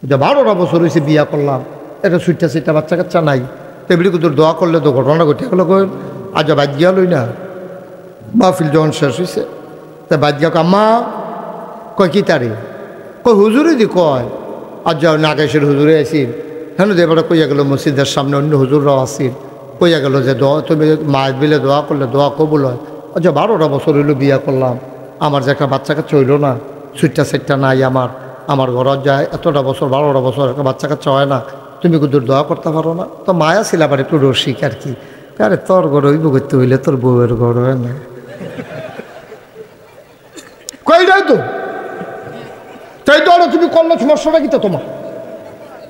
যে 12টা বছর হয়েছে বিয়া করলাম, এটা সুইটটা সিটটা বাচ্চা কাচ্চা নাই, তেমনি কিন্তু দোয়া করলে তো ঘটনা ঘটে গেল। কই আজ বাদ গিয়া লই না, মাহফিল যখন শেষ হয়েছে তা বাদ গিয়া আম্মা কয় কি তারি, কই হুজুরে দি কয় আজ যাও নাগেশের হুজুরে আসিল, হ্যাঁ এবারে কইয়া গেল মসজিদের সামনে অন্য হুজুররাও আসিল, কইয়া গেল যে দোয়া তুমি মাছ বিলে দোয়া করলে দোয়া কবুল হয়। আচ্ছা 12টা বছর হইলো বিয়া করলাম, আমার যে একটা বাচ্চা কাচ্চা হইল না, সুইটটা সেটটা নাই আমার ঘর যায় এতটা বছর 12টা বছর একটা বাচ্চা কাচ্চা হয় না, তুমি কিন্তু দোয়া করতে পারো না? তো মায়া ছিল আবার একটু রসিক আর কি, আরে তোর ঘর হইব করতে হইলে তোর বউয়ের ঘর হয় না, কই নাই তো তাই তো। তুমি করলে সমস্যাটা কি? তো তোমার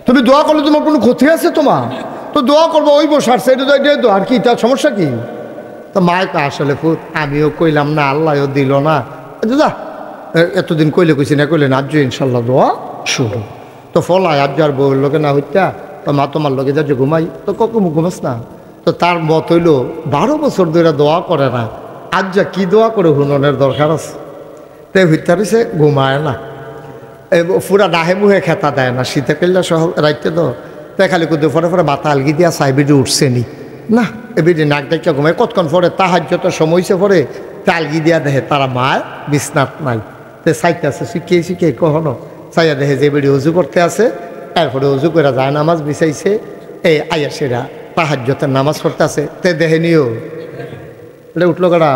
তুমি দোয়া করলে তোমার কোনো ক্ষতি আছে? তোমার তো দোয়া করবো ওই বসার সেটা তো আর কি, তার সমস্যা কি? তো মায়কে আসলে ফুট আমিও কইলাম না, আল্লাহও দিল না, যা এতদিন কইলে কইছি না কইলে না, আজ ইনশাল্লাহ দোয়া শুরু। তো ফলায় আজ আর বউর লোকে না হইতা, তো মা তোমার লোকে যা যে ঘুমাই, তো কখন ঘুমাস না? তো তার মত হইল 12 বছর ধরে দোয়া করে না, আজ যা কি দোয়া করে হুননের দরকার আছে। তাই হইতে রয়েছে ঘুমায় না, পুরা ডাহে মুহে খেতা দেয় না, শীতে কেল্লা সহ রাইতে তো তাই খালি কিন্তু ফরে ফরে মাথা আলগি দিয়া সাইবিডি উঠছে নি না, এবিডি নাক ডাকিয়া ঘুমায়। কতক্ষণ পরে তাহার যত সময় হয়েছে পরে তালগি দিয়া দেখে তারা মায় বিছনাথ নাই, তো সাইতে আছে শিখিয়ে কখনো চাইয়া দেখে যে বেড়ি উজু করতে আছে, এরপরে উজু করে যায় নামাজ বিছাইছে, এই আয়াসেরা তাহাজ্জতের নামাজ পড়তে আছে, তে দেখে নিও এটা উঠলো কারা,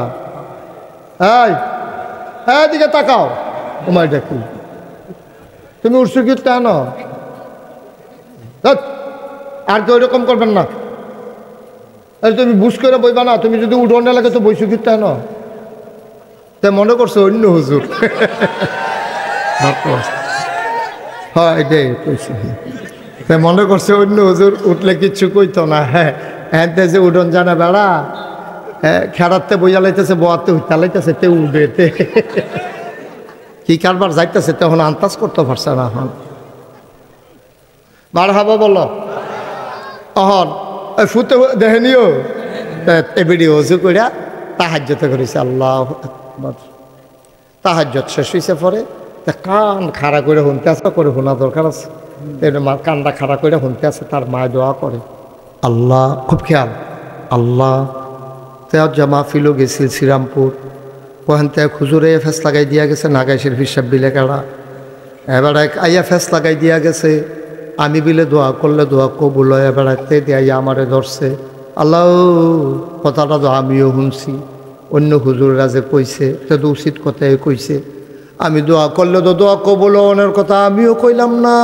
এই দিকে তাকাও, তোমার দেখি তুমি উঠছো কি কেন? আর তো ওইরকম করবেন না, তুমি বুঝ করে বইবা না, তুমি যদি উঠো না লাগে তো বইছো কি কেন? তাই মনে করছো অন্য হুজুর, হ্যাঁ এটাই কইছি, তাই মনে করছে অন্য হুজুর উঠলে কিচ্ছু কইতো না। হ্যাঁ হ্যাঁ যে উঠন জানা বেড়া, হ্যাঁ খেড়াতে বইয়া লাইতেছে, বোয়াতে উঠতে লাইতেছে, তে উঠেতে কি কারবার যাইতেছে তখন আন্দাজ করতে পারছে না। এখন মারহাবা বলো অহন ওই ফুতে দেখে নিও, এবিডি অজু করিয়া তাহাজ্জতে করেছে, আল্লাহ তাহাজ্জত শেষ হয়েছে পরে কান খাড়া করে শুনতে আসে, করে শোনা দরকার আছে, কানটা খাড়া করে শুনতে আছে, তার মায় দোয়া করে আল্লাহ, খুব খেয়াল আল্লাহ। তেও জামা ফিলো গেছিল শ্রীরামপুর, ওখান থেকে খুজুরে ফেস লাগাই দিয়া গেছে, নাগাইশের হিসাব বিলে কাড়া, এবার এক আইয়া ফেস লাগাই দিয়া গেছে, আমি বিলে দোয়া করলে দোয়া কবুল হয়, এবার তে দিয়া আমারে ধরছে। আল্লাহ কথাটা তো আমিও শুনছি, অন্য হুজুররা যে কইছে সে তো উচিত কথাই কইছে, আমি দোয়া করলে তো দোয়া কবুল হওয়ার কথা আমিও কইলাম না,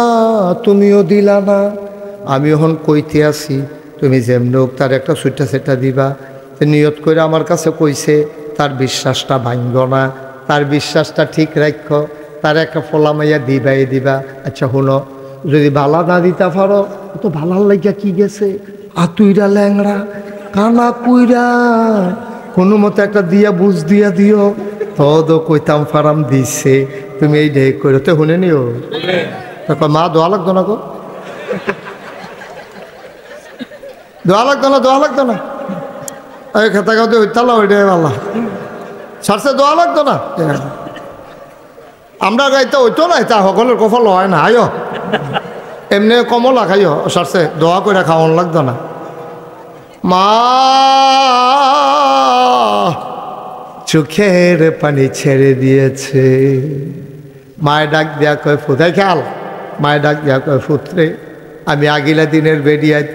তুমিও দিলা না, আমি এখন কইতে আসি, তুমি যেমনি হোক তার একটা সুইটা সেটা দিবা। নিয়ত করে আমার কাছে কইছে, তার বিশ্বাসটা ভাঙব না, তার বিশ্বাসটা ঠিক রাখো, তার একটা ফলামাইয়া দিবা। আচ্ছা শুনো, যদি বালা না দিতে পারো তো ভালার লাগিয়া কি গেছে, আতুইরা ল্যাংড়া কানা কুইরা কোনো মতো একটা দিয়া বুঝ দিয়া দিও, তো কইতাম ফারাম দিছে, তুমি এই ডে করে তো শুনে নিও। তারপর মা দোয়া লাগতো না গো, দোয়া লাগতো না এই খেতা খাওয়াতে হইতালা ওইটাই ভালো, সারছে দোয়া লাগতো না, আমরা গাইতে হইতো না, তা সকলের কফল হয় না, আয়ো এমনি কমলা খাইও, সারছে দোয়া করে খাওয়ান লাগতো না। মা চোখের পানি ছেড়ে দিয়েছে, মায়ের ডাক দেয়া কয় ফুতাই খেয়াল, মায়ের ডাক দেয়া কয় ফুতরে, আমি আগিলা দিনের বেডিয়ায়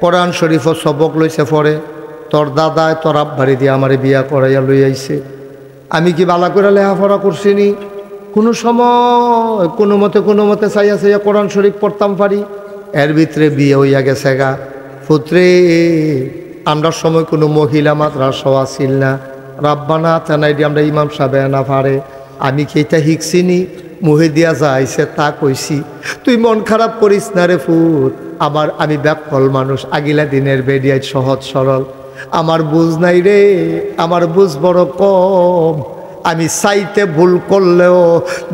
কোরআন শরীফ সবক লইছে পরে, তোর দাদায় তোর আব্বারি দিয়ে আমারে বিয়া করাইয়া লই আইছে, আমি কি বালা করে লেখাপড়া করছি নি, কোনো সময় কোনো মতে চাইয়া কোরআন শরীফ পড়তাম পারি, এর ভিতরে বিয়ে হইয়া গেছে গা। পুত্রে আমরা সময় কোনো মহিলা মাদ্রাসাও আসিল না, রাব্বানা তানাই দিয়ে আমরা ইমাম সাহেব না পারে, আমি কি এটা শিখছিনি, মুহে দিয়া যাইছে তা কইছি, তুই মন খারাপ করিস না রে ফুট, আমি ব্যাকল মানুষ, আগিলা দিনের বেডিয়ায় সহজ সরল, আমার বুঝ নাই রে, আমার বুঝ বড় কম, আমি চাইতে ভুল করলেও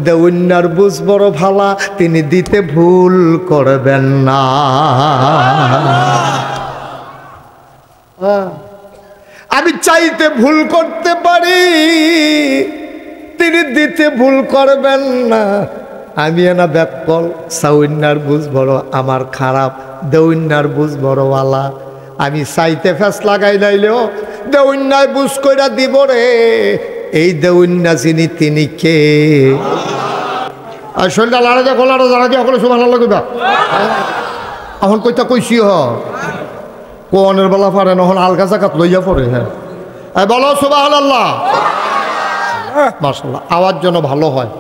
দেউন্যার বুঝ বড় ভালা, তিনি দিতে ভুল করবেন না। আমি চাইতে ভুল করতে পারি, তিনি দিতে ভুল করবেন না, আমি এনা ব্যাকল সাউন্নার বুঝ বড় আমার খারাপ, দেউন্নার বুঝ বড়ওয়ালা। আমি চাইতে ফেস লাগাই লাইলেও দেউন্নায় বুঝ কইরা দিব রে। এই দেউন্না যিনি তিনি কে? আর শরীরটা লাড়া দিয়ে গলাটা জানা দিয়ে সকলে সুবহানাল্লাহ কইবা। এখন কইতা কইছি কোনের বেলা পারে নহন আলগা জাকাত লইয়া পড়ে। হ্যাঁ বলো সুবহানাল্লাহ। মাশাআল্লাহ। আওয়াজ যেন ভালো হয়,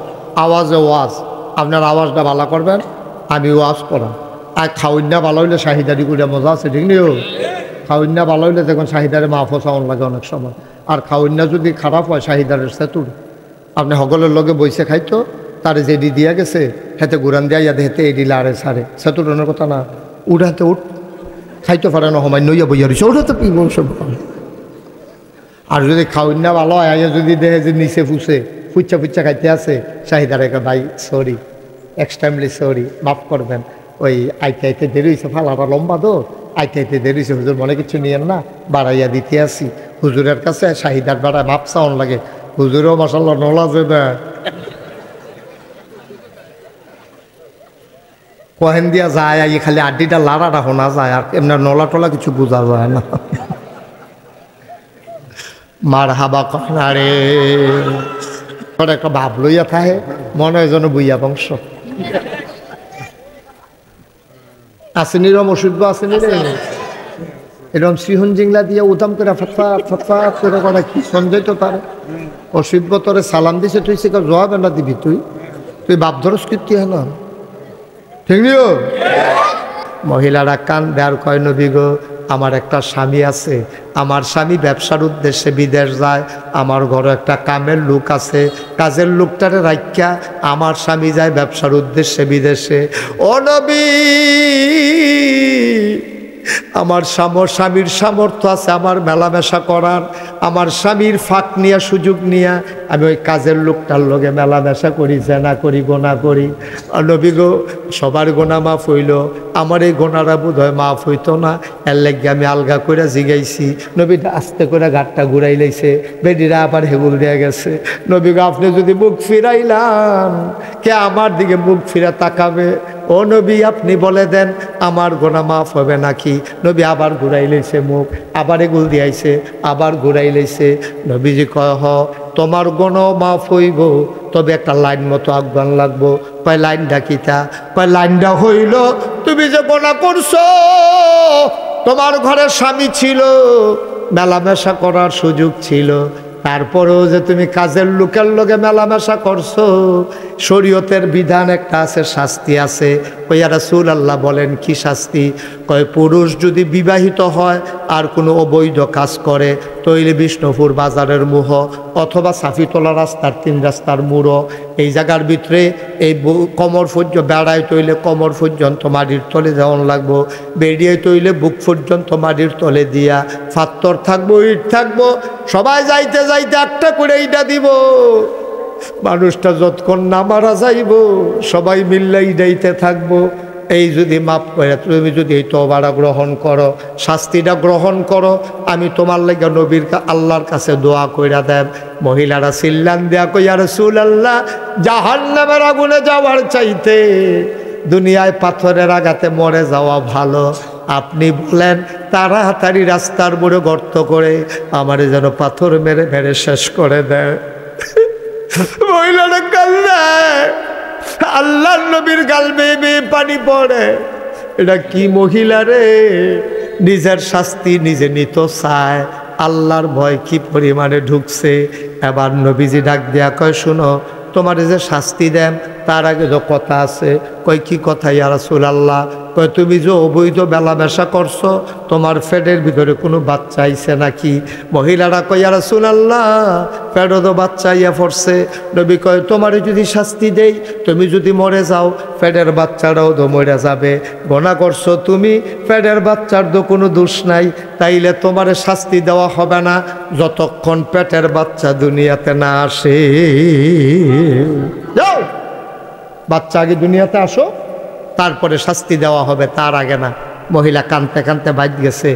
আওয়াজে ওয়াজ। আপনার আওয়াজটা ভালো করবেন, আমি ওয়াজ করাম। আর খাউন্না ভালো হইলে শাহিদারি করে মজা আছে, ঠিক নিও? খাউন্না ভালো হইলে দেখুন শাহিদারে মাফ চাউন লাগে অনেক সময়। আর খাউন্না যদি খারাপ হয় শাহিদারের সেতুর আপনি সকলের লগে বইসে খাইতো, তারে যেডি দিয়া গেছে হেতে ঘুরান দিয়া ইয়াদে হেতে এডি লারে সারে সেতুরের কথা না। উড়াতে উঠ খাইতে পারে না সময় নইয়া বইয়া রয়েছে, ওটাতে কি সব। আর যদি খাউন্না ভালো হয় যদি দেখে যে নিচে ফুসে ফুচ্চা ফুচ্চা খাইতে আছে, শাহিদার একে ভাই সরি, এক্সট্রিমলি সরি, মাফ করবেন। ওই আইতে আইতে দেরি হয়েছে, ফালাটা লম্বা তো, আইতে আইতে দেরি হয়েছে, হুজুর মনে কিছু নিয়েন না, বাড়াইয়া দিতে আসি। হুজুরের কাছে শাহিদার বাড়ায় মাপ চাউন লাগে। হুজুরও মাসাল্লাহ নলা যে না কহেন দিয়া যায়, আই খালি আড্ডিটা লাড়াটা শোনা যায়, আর এমনি নলা টলা কিছু বোঝা যায় না। মার হাবা কখনারে একটা ভাব লইয়া থাকে, মনে হয় যেন বুইয়া বংশ। আসেনি রম ওষুধ আসেনি রে, এরকম শ্রীহন জিংলা দিয়ে উদাম করে ফটফাট ফটফাট করে করা কি সঞ্জয় তো তার অসিদ্ধ তোরে সালাম দিছে, তুই সে জবাব না দিবি, তুই বাপ ধরস কীর্তি হয় না, ঠিক নিও? মহিলারা কান দেয়ার কয় নবী গো আমার একটা স্বামী আছে, আমার স্বামী ব্যবসার উদ্দেশ্যে বিদেশ যায়, আমার ঘরে একটা কামের লোক আছে, কাজের লোকটারে রাখিয়া আমার স্বামী যায় ব্যবসার উদ্দেশ্যে বিদেশে। ও নবী আমার স্বামীর সামর্থ্য আছে আমার মেলামেশা করার, আমার স্বামীর ফাঁক নিয়ে সুযোগ নিয়ে আমি ওই কাজের লোকটার লগে মেলামেশা করি, জেনা করি, গোনা করি। নবী গো সবার গোনা মাফ হইল, আমার এই গোনারা বোধ হয় মাফ হইতো না, এর লেগে আমি আলগা করে জিগাইছি। নবীটা আস্তে করে গাটটা ঘুরাই লাইছে, বেডিরা আবার হেগুল দিয়ে গেছে। নবী গো আপনি যদি মুখ ফিরাইলাম কে আমার দিকে মুখ ফিরা তাকাবে? ও নবী আপনি বলে দেন আমার গোনা মাফ হবে নাকি? নবী আবার ঘুরাই লইছে মুখ, আবার এগুল দিয়াইছে, আবার ঘুরাই লইছে। নবীজি কয় হ তোমার গোনা মাফ হইব, তবে একটা লাইন মতো আহ্বান লাগবো। কয় লাইনটা কিতা? কয় লাইনটা হইল তুমি যে গোনা করছো, তোমার ঘরে স্বামী ছিল, মেলামেশা করার সুযোগ ছিল, তারপরেও যে তুমি কাজের লোকের লগে মেলামেশা করছো, শরীয়তের বিধান একটা আছে, শাস্তি আছে। কইয়া রাসূলুল্লাহ বলেন কি শাস্তি? কয় পুরুষ যদি বিবাহিত হয় আর কোনো অবৈধ কাজ করে, তৈলে বিষ্ণুপুর বাজারের মুহ অথবা সাফিতলা রাস্তার 3 রাস্তার মুড়ো, এই জায়গার ভিতরে এই কমর পর্যন্ত বেড়ায় তৈলে কমর পর্যন্ত মাটির তলে যাওয়ান লাগবো, বেরিয়ে তৈলে বুক পর্যন্ত মাটির তলে দিয়া, ফাত্তর থাকবো, ইট থাকবো, সবাই যাইতে যাইতে একটা করে ইটা দিব। মানুষটা যতক্ষণ না মারা যাইব সবাই মিল্লা ইডাইতে থাকবো। এই যদি মাপ করে তুমি যদি এই তওবাটা গ্রহণ করো, শাস্তিটা গ্রহণ করো, আমি তোমার লাগে নবীর আল্লাহর কাছে দোয়া কইরা দেব। মহিলারা চিল্লান দেয়া কই ইয়া রাসূলুল্লাহ জাহান্নামের আগুনে যাওয়ার চাইতে দুনিয়ায় পাথরের আঘাতে মরে যাওয়া ভালো। আপনি বলেন তাড়াতাড়ি রাস্তার মোড়ে গর্ত করে আমারে যেন পাথর মেরে মেরে শেষ করে দেয়। মহিলারা কান্না, আল্লাহর নবীর গাল বেয়ে বেয়ে পানি পড়ে। এটা কি মহিলা রে, নিজের শাস্তি নিজে নিত চায়, আল্লাহর ভয় কি পরিমাণে ঢুকছে। এবার নবীজি ডাক দেয়া কয় শুনো, তোমার যে শাস্তি দেন তার আগে যে কথা আছে। কয় কি কথা ইয়া রাসূলুল্লাহ? কয় তুমি যে অবৈধ মেলামেশা করছো, তোমার পেটের ভিতরে কোনো বাচ্চা আইছে নাকি? মহিলারা কয় ইয়া রাসূলুল্লাহ পেটে তো বাচ্চা ইয়া পড়ছে। নবী কয় তোমার যদি শাস্তি দেই, তুমি যদি মরে যাও পেটের বাচ্চাটাও তো মরে যাবে। গোনা করছো তুমি, পেটের বাচ্চার তো কোনো দোষ নাই, তাইলে তোমার শাস্তি দেওয়া হবে না যতক্ষণ পেটের বাচ্চা দুনিয়াতে না আসে। যাও বাচ্চা আগে দুনিয়াতে আসো, তারপরে শাস্তি দেওয়া হবে, তার আগে না। মহিলা কানতে কানতে বাইত গেছে।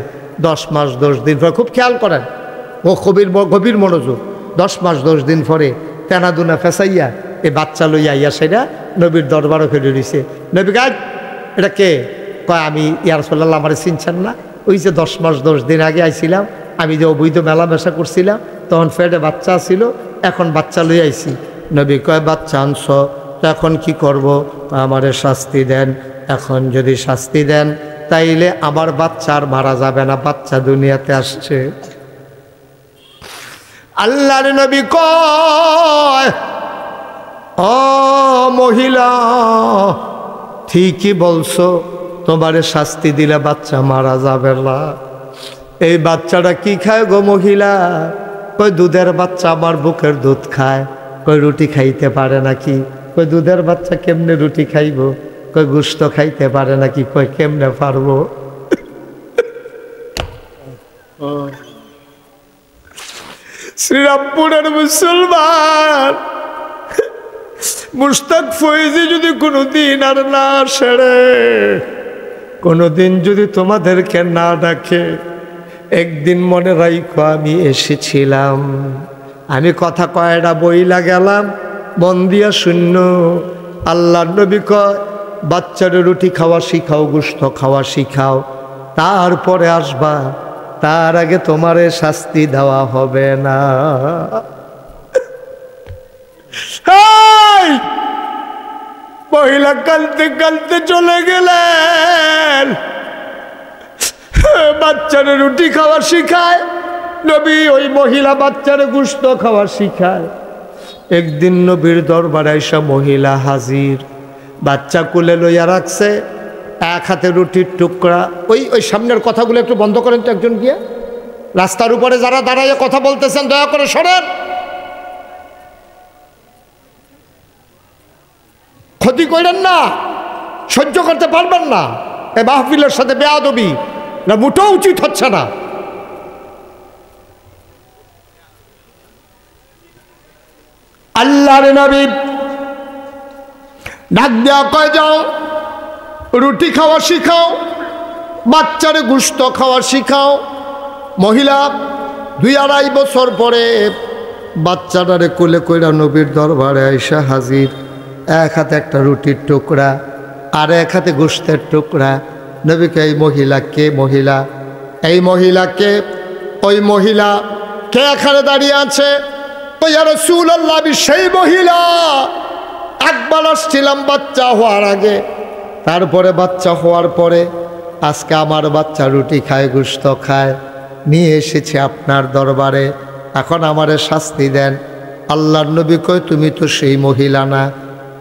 10 মাস 10 দিন পরে, খুব খেয়াল করেন, ও গভীর মনোযোগ, 10 মাস 10 দিন পরে তেনাদুনা ফেসাইয়া এই বাচ্চা লইয়া আইয়া সেটা নবীর দরবারও ফেলে দিছে। নবী গাছ এটা কে? কয় আমি ইয়া রাসূলুল্লাহ, আমার চিনছেন না? ওই যে 10 মাস 10 দিন আগে আইছিলাম, আমি যে অবৈধ মেলামেশা করছিলাম, তখন পেটে বাচ্চা ছিল, এখন বাচ্চা লই আইছি। নবী কয় বাচ্চা আনছ তো এখন কি করব? আমারে শাস্তি দেন। এখন যদি শাস্তি দেন তাইলে আমার বাচ্চা আর মারা যাবে না, বাচ্চা দুনিয়াতে আসছে। আল্লাহর নবী কয় ও মহিলা, ঠিকই বলছো, তোমারে শাস্তি দিলে বাচ্চা মারা যাবে না। এই বাচ্চাটা কি খায় গো মহিলা? কই দুধের বাচ্চা, আমার বুকের দুধ খায়। কই রুটি খাইতে পারে নাকি? কই দুধের বাচ্চা কেমনে রুটি খাইব? কই গোশত খাইতে পারে নাকি? কই কেমনে পারবো? শ্রীরামপুরের মুসলমান মুশতাক ফয়েজি যদি কোনোদিন আর না সেরে, কোনোদিন যদি তোমাদেরকে না ডাকে, একদিন মনে রাখো আমি এসেছিলাম। আমি কথা কয়টা বইলা গেলাম, মন দিয়া শূন্য। আল্লাহর নবী কয় বাচ্চারে রুটি খাওয়া শিখাও, গোশত খাওয়া শিখাও, তারপরে আসবা, তার আগে তোমারে শাস্তি দেওয়া হবে না। মহিলা কালতে কালতে চলে গেলেন। বাচ্চারে রুটি খাওয়া শিখায় নবী, ওই মহিলা বাচ্চারে গোশত খাওয়া শিখায়। একদিন নবীর দরবারে আইসা মহিলা হাজির, বাচ্চা কোলে লইয়া রাখছে, এক হাতে রুটির টুকরা। ওই সামনের কথাগুলো একটু বন্ধ করেন তো, একজন গিয়ে। রাস্তার উপরে যারা দাঁড়াইয়া কথা বলতেছেন দয়া করে সরেন, ক্ষতি করেন না, সহ্য করতে পারবেন না। এই মাহফিলের সাথে বেয়াদবি না, মোটেও উচিত হচ্ছে না। আল্লাহর নবী ডাক দেয়া কয় যাও রুটি খাওয়া শিখাও, বাচ্চারে গোশত খাওয়া শিখাও। মহিলা 2-2.5 বছর পরে বাচ্চাটারে কোলে কইরা নবীর দরবারে আইসা হাজির। এক হাতে একটা রুটির টুকরা, আর এক হাতে গোশতের টুকরা। নবীকে এই মহিলা কে? মহিলা এই মহিলাকে, ওই মহিলা কে এখানে দাঁড়িয়ে আছে? তো ইয়া রাসূলুল্লাহ, আমি সেই মহিলা। একবার আসছিলাম বাচ্চা হওয়ার আগে, তারপরে বাচ্চা হওয়ার পরে আজকে আমার বাচ্চা রুটি খায়, গোশত খায়, নিয়ে এসেছে আপনার দরবারে। এখন আমারে শাস্তি দেন। আল্লাহর নবী কয় তুমি তো সেই মহিলা না।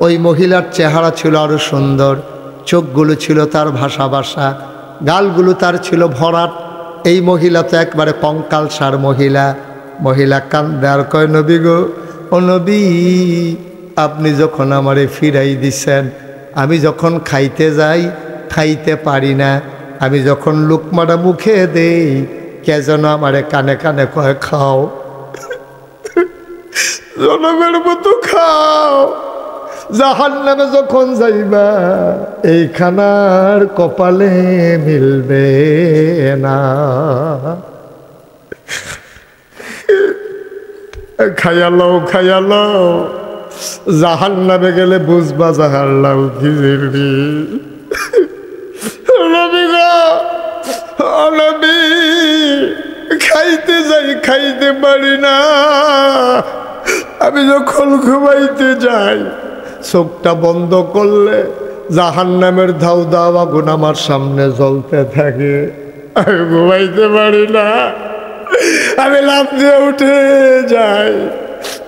ওই মহিলার চেহারা ছিল আরো সুন্দর, চোখগুলো ছিল তার ভাষা ভাষা, গালগুলো তার ছিল ভরাট। এই মহিলা তো একবারে কঙ্কালসার মহিলা। মহিলা কান্দে আর কয় নবী গো, ও নবী, আপনি যখন আমারে ফিরাই দিছেন, আমি যখন খাইতে যাই খাইতে পারি না, আমি যখন লুকমাটা মুখে দেই কে যেন আমারে কানে কানে কয় খাও, জনমের মতো খাও, জাহান্নামে যখন যাইবা এই খানার কপালে মিলবে না। খাইয়ালাও খাইয়ালাও, জাহান্নামে গেলে বুঝবা জাহান্নাম কি জিরবি। নবী খাইতে যাই খাইতে পারি না, আমি যখন ঘুমাইতে যাই চোখটা বন্ধ করলে জাহান্নামের ধাউ দাও আগুন আমার সামনে জ্বলতে থাকে, আমি ঘুমাইতে পারি না, আমি লাফ দিয়ে উঠে যাই,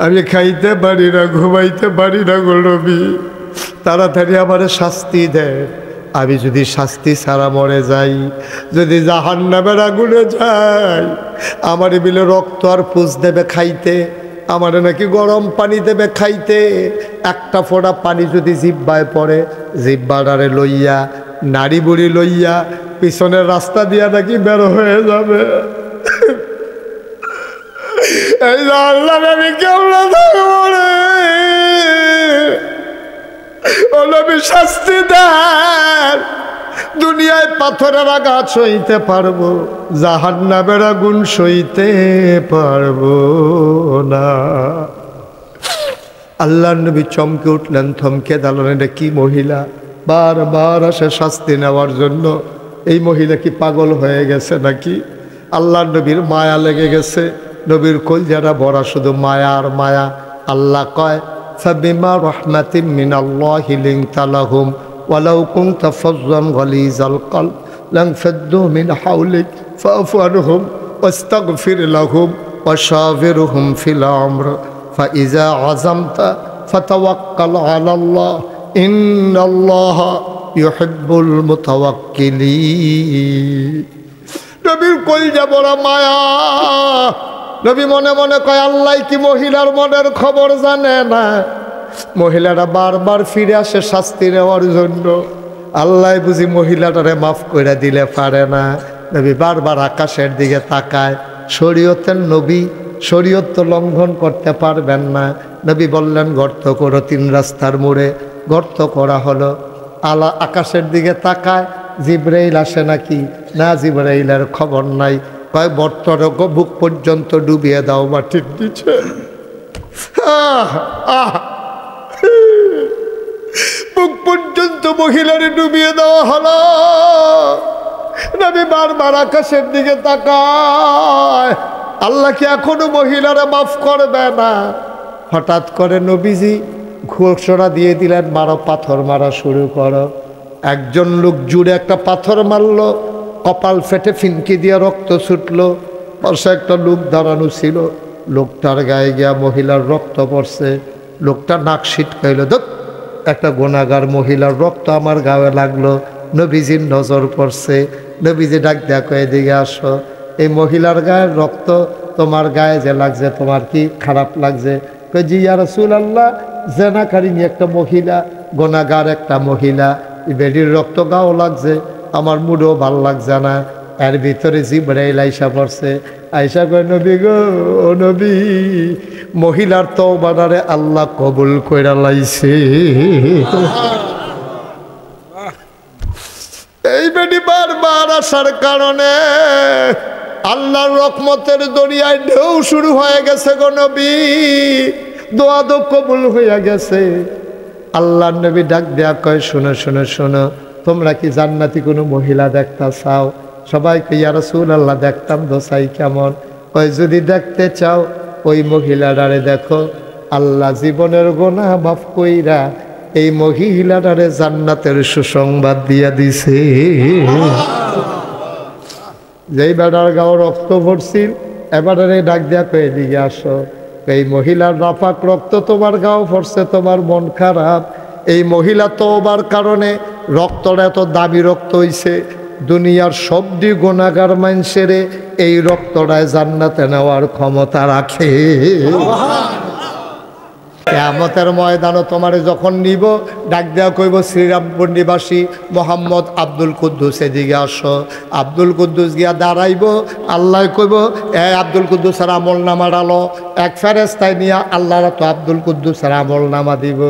আমি খাইতে পারি না, ঘুমাইতে পারি না গো নবী, তাড়াতাড়ি আমার শাস্তি দেয়। আমি যদি শাস্তি ছাড়া মরে যাই, যদি জাহান্নামের আগুনে যাই, আমার বিলে রক্ত আর পুষ দেবে খাইতে, আমার নাকি গরম পানি দেবে খাইতে। একটা ফোঁটা পানি যদি জিব্বায় পড়ে, জিব্বাটারে লইয়া নাড়ি বুড়ি লইয়া পিছনের রাস্তা দিয়া নাকি বের হয়ে যাবে। এই আল্লাহ আমি কেমন থাকবো রে, নবী শাস্তি দেন। দুনিয়ায় পাথরের আঘাত সইতে পারবো, জাহান্নামের আগুন সইতে পারবো না। আল্লাহর নবী চমকে উঠলেন, থমকে দাঁড়ালেন, এটা কি মহিলা? বারবার আসে শাস্তি নেওয়ার জন্য। এই মহিলা কি পাগল হয়ে গেছে নাকি? আল্লাহর নবীর মায়া লেগে গেছে, নবীর কলজারা ভরা শুধু মায়া আর মায়া। আল্লাহ কয়, ফাবিমা রাহমাতিম মিনাল্লাহি লিনতা লাহুম ওয়ালাউ কুনতা ফাজ্জান গালিজাল কলব লানফাদ্দু মিন হাওলিক ফাআফু আনহুম ওয়াস্তাগফির লাহুম ওয়াশাবিরহুম ফিল আমর ফাইযা আযামতা ফাতাওয়াক্কাল আলাল্লাহ ইন্নাল্লাহা ইউহিব্বুল মুতাওয়াক্কিলিন। নবীর কলজা ভরা মায়া। নবী মনে মনে কয়, আল্লাহ কি মহিলার মনের খবর জানে না? মহিলারা বারবার ফিরে আসে শাস্তি নেওয়ার জন্য। আল্লাহ বুঝি মহিলাটারে মাফ করে দিলে পারে না। নবী বারবার আকাশের দিকে তাকায়। শরীয়তের নবী, শরীয়ত তো লঙ্ঘন করতে পারবেন না। নবী বললেন, গর্ত করো 3 রাস্তার মোড়ে। গর্ত করা হলো। আল্লাহ আকাশের দিকে তাকায়, জিবরাইল আসে নাকি? না, জিবরাইলের খবর নাই। কয়, বর্তর বুক পর্যন্ত ডুবিয়ে দাও মাটির নিচে। বুক পর্যন্ত মহিলারে ডুবিয়ে দেওয়া হলো। নবী বারবার আকাশের দিকে তাকায়, আল্লাহ কি এখনো মহিলারা মাফ করবে না? হঠাৎ করে নবীজি ঘোষণা দিয়ে দিলেন, মারো, পাথর মারা শুরু করো। একজন লোক জুড়ে একটা পাথর মারলো, কপাল ফেটে ফিনকি দিয়ে রক্ত ছুটলো। পাশে একটা লোক দাঁড়ানো ছিল, লোকটার গায়ে গিয়া মহিলার রক্ত পড়ছে। লোকটা নাক ছিটকাইল, দেখ একটা গুনাহগার মহিলার রক্ত আমার গায়ে লাগলো। নবীজির নজর পড়ছে। নবীজি ডাক দেয়া কয়ে, দিকে আসো। এই মহিলার গায়ের রক্ত তোমার গায়ে যে লাগছে, তোমার কি খারাপ লাগছে? কই, জি ইয়া রাসূলুল্লাহ, জেনাকারিনী একটা মহিলা, গুনাহগার একটা মহিলা, বেডির রক্ত গাও লাগছে, আমার মুডও ভাল লাগছে না। এর ভিতরে জিবরাইল আইসা পড়ছে। আইসা কয়, নবী গো, ও নবী, মহিলার তওবারে আল্লাহ কবুল কইরা লাইছে। এই বেডি বারবার আসার কারণে আল্লাহর রহমতের দরিয়ায় ঢেউ শুরু হয়ে গেছে গো নবী। দোয়া তো কবুল হইয়া গেছে। আল্লাহর নবী ডাক দেয়া কয়, শোনো শোনো শোনো, তোমরা কি জান্নাতি কোনো মহিলা দেখতে চাও? সবাইকে, ইয়া রাসূলুল্লাহ, দেখতাম তো, চাই কেমন? কয়, যদি দেখতে চাও ওই মহিলাটারে দেখো। আল্লাহ জীবনের গুনাহ মাফ কইরা এই মহিলাটারে জান্নাতের সুসংবাদ দিয়া দিছে। যেই বেটার গাও রক্ত পড়ছিল, এবারে ডাক দেয়া কয়ে, দিকে আসো। এই মহিলার নাপাক রক্ত তোমার গাও পড়ছে, তোমার মন খারাপ। এই মহিলা তওবার কারণে রক্তটা এত দামি রক্ত হইছে। দুনিয়ার সবদি গুনাহগার মানুষের এই রক্তটায় জান্নাতে নেওয়ার ক্ষমতা রাখে। কিয়ামতের ময়দানও তোমারে যখন নিব, ডাক দেওয়া কইব, শ্রীরামপুর নিবাসী মোহাম্মদ আব্দুল কুদ্দুস, এদিকে আসো। আব্দুল কুদ্দুস গিয়া দাঁড়াইব। আল্লাহ কইব, এ আব্দুল কুদ্দুসের আমল নামা ডালো। এক ফেরেস্তায় নিয়ে আল্লাহরা তো আব্দুল কুদ্দুসের আমল নামা দিব।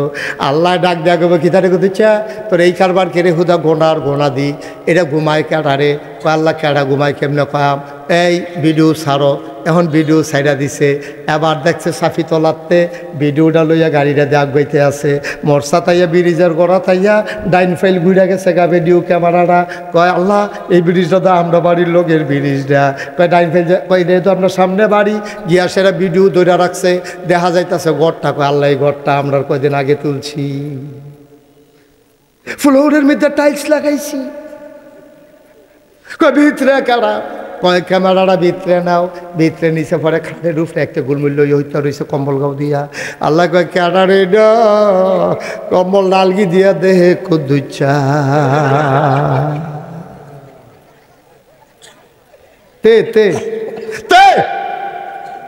আল্লাহ ডাক দেওয়া কইব, কি তারে দিচ্ছে তোর এই কারবার কেড়ে হুদা গোনার গোনা দি, এটা ঘুমায় কেডারে? আল্লাহ কেডা ঘুমায় কেমনে? কয়াম এই ভিডিও ছাড়ো। এখন ভিডিও ছাইড়া দিছে। এবার দেখছে সাফি তলাতে ভিডিওটা লইয়া গাড়িটা দিয়ে আগাইতে আছে। মরসা তাইয়া ব্রিজের গড়া তাইয়া ডাইন ফাইল ঘুরে গেছে গা ভিডিও ক্যামেরাটা। কয়, আল্লাহ এই ব্রিজটা তো আমরা বাড়ির লোকের ব্রিজটা। কয়, ডাইন ফাইল কয়, এটা তো আপনার সামনে বাড়ি। গিয়া সেরা ভিডিও ধরে রাখছে, দেখা যাইতেছে গড়টা। কয়, আল্লাহ এই গড়টা আমরা কয়দিন আগে তুলছি, ফ্লোরের মধ্যে টাইলস লাগাইছি। কয়, ভিতরে কারা? কয়, ক্যামেরাটা ভিতরে নাও। ভিতরে নিচে পরে খাটের উপরে একটা গুলমূল্য হইতে রয়েছে কম্বল গাও দিয়া। আল্লাহ কয়, ক্যাডারে কম্বল নালগি দিয়া দেহে কুদ্দুচ্ছা তে তে তে।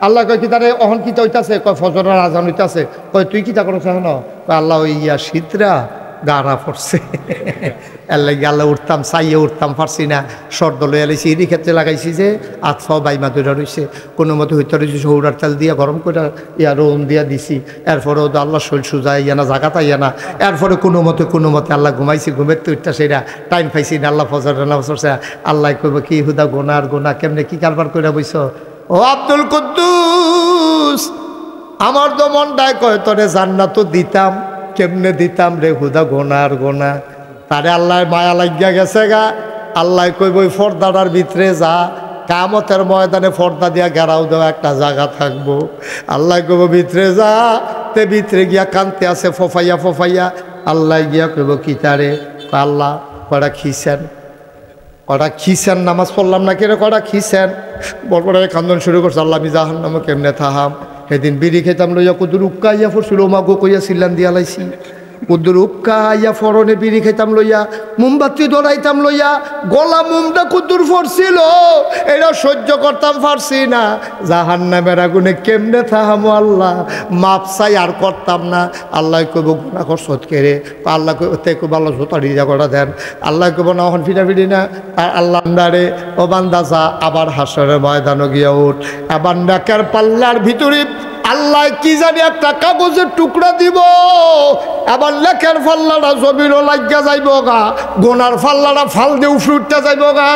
আল্লাহ কয়, কি তারে অহন কিতা হইতাছে? কয়, ফজরের আজান হইতাছে। কয়, তুই কিতা করছ এখন? কয়, আল্লাহ ওই ইয়া শীতরা গাড়া পড়ছে, এর লাগে আল্লাহ উঠতাম, চাইয়ে উঠতাম পারছি না। সর্দ লইয়া লাইছি, এরই ক্ষেত্রে লাগাইছি যে আতফাও বাইমা ধরে রয়েছে, কোনো মতো হইতে রয়েছে। সৌরার তেল দিয়া গরম করে ইয়া রোম দিয়া দিছি। এরপরেও তো আল্লাহ শরীর সুজা ইয়া না, জাগাতা ইয়া না। এরপরে কোনো মতে আল্লাহ ঘুমাইছি। ঘুমের তো উঠটা সেটা টাইম পাইছি না। আল্লাহ ফজর নামাজ পড়ছে। আল্লাহ কইব, কি হুদা গোনার গোনা, কেমনে কি কারবার করে বইছ? ও আব্দুল কুদ্দুস, আমার তো মনটায় কয় তোরে জান্নাত দিতাম, কেমনে দিতাম রে হুদা গোনার গোনা। তারে আল্লাহ মায়া লাগিয়া গেছে গা। আল্লাহ কইব ওই পর্দাটার ভিতরে যা, কিয়ামতের ময়দানে পর্দা দিয়া ঘেরাও দেওয়া একটা জায়গা থাকবো। আল্লাহ কইব ভিতরে যা, তে ভিতরে গিয়া কানতে আছে ফফাইয়া ফফাইয়া। আল্লাহ গিয়া কইব কি তারে? আল্লাহ কটা খিসেন, কটা খিসেন, নামাজ পড়লাম না কেন, কটা খিসেন। বড় কান্দন শুরু করছে, আল্লাহ আমি জাহান্নামে কেমনে থাহাম। সেদিন বিড়ি খেতাম লইয়া কুদুর উক্কা ইয়া ফরছিল, মা গো কইয়া সিল্লান দিয়া লাইছি। কুদুর উক্কা ইয়া ফরনে বিড়ি খেতাম লইয়া, মোমবাতি ধরাইতাম লইয়া, গলা মোমটা কুদুর ফরছিল, এটা সহ্য করতাম পারছি না। জাহান্নামের আগুনে কেমনে থাহামো আল্লাহ, মাপ চাই আর করতাম না। আল্লাহ কইব গুনাহ করছত কেরে? আল্লাহ তে কইব আল্লাহ জোতাড়ি যা করা দেন। আল্লাহ কইব না এখন ফিরি না। আর আল্লাহ আন্দারে ও বান্দা যা, আবার হাসরের ময়দানে গিয়া উঠ। আবার নাকের পাল্লার ভিতরে আল্লাহ কি জানি একটা কাগজের টুকরা দিব, আবার লেখার ফাল্লাটা জমিরও লাগিয়া যাইব গা, গোনার ফাল্লাটা ফাল দিয়ে উফরুটটা যাইব গা।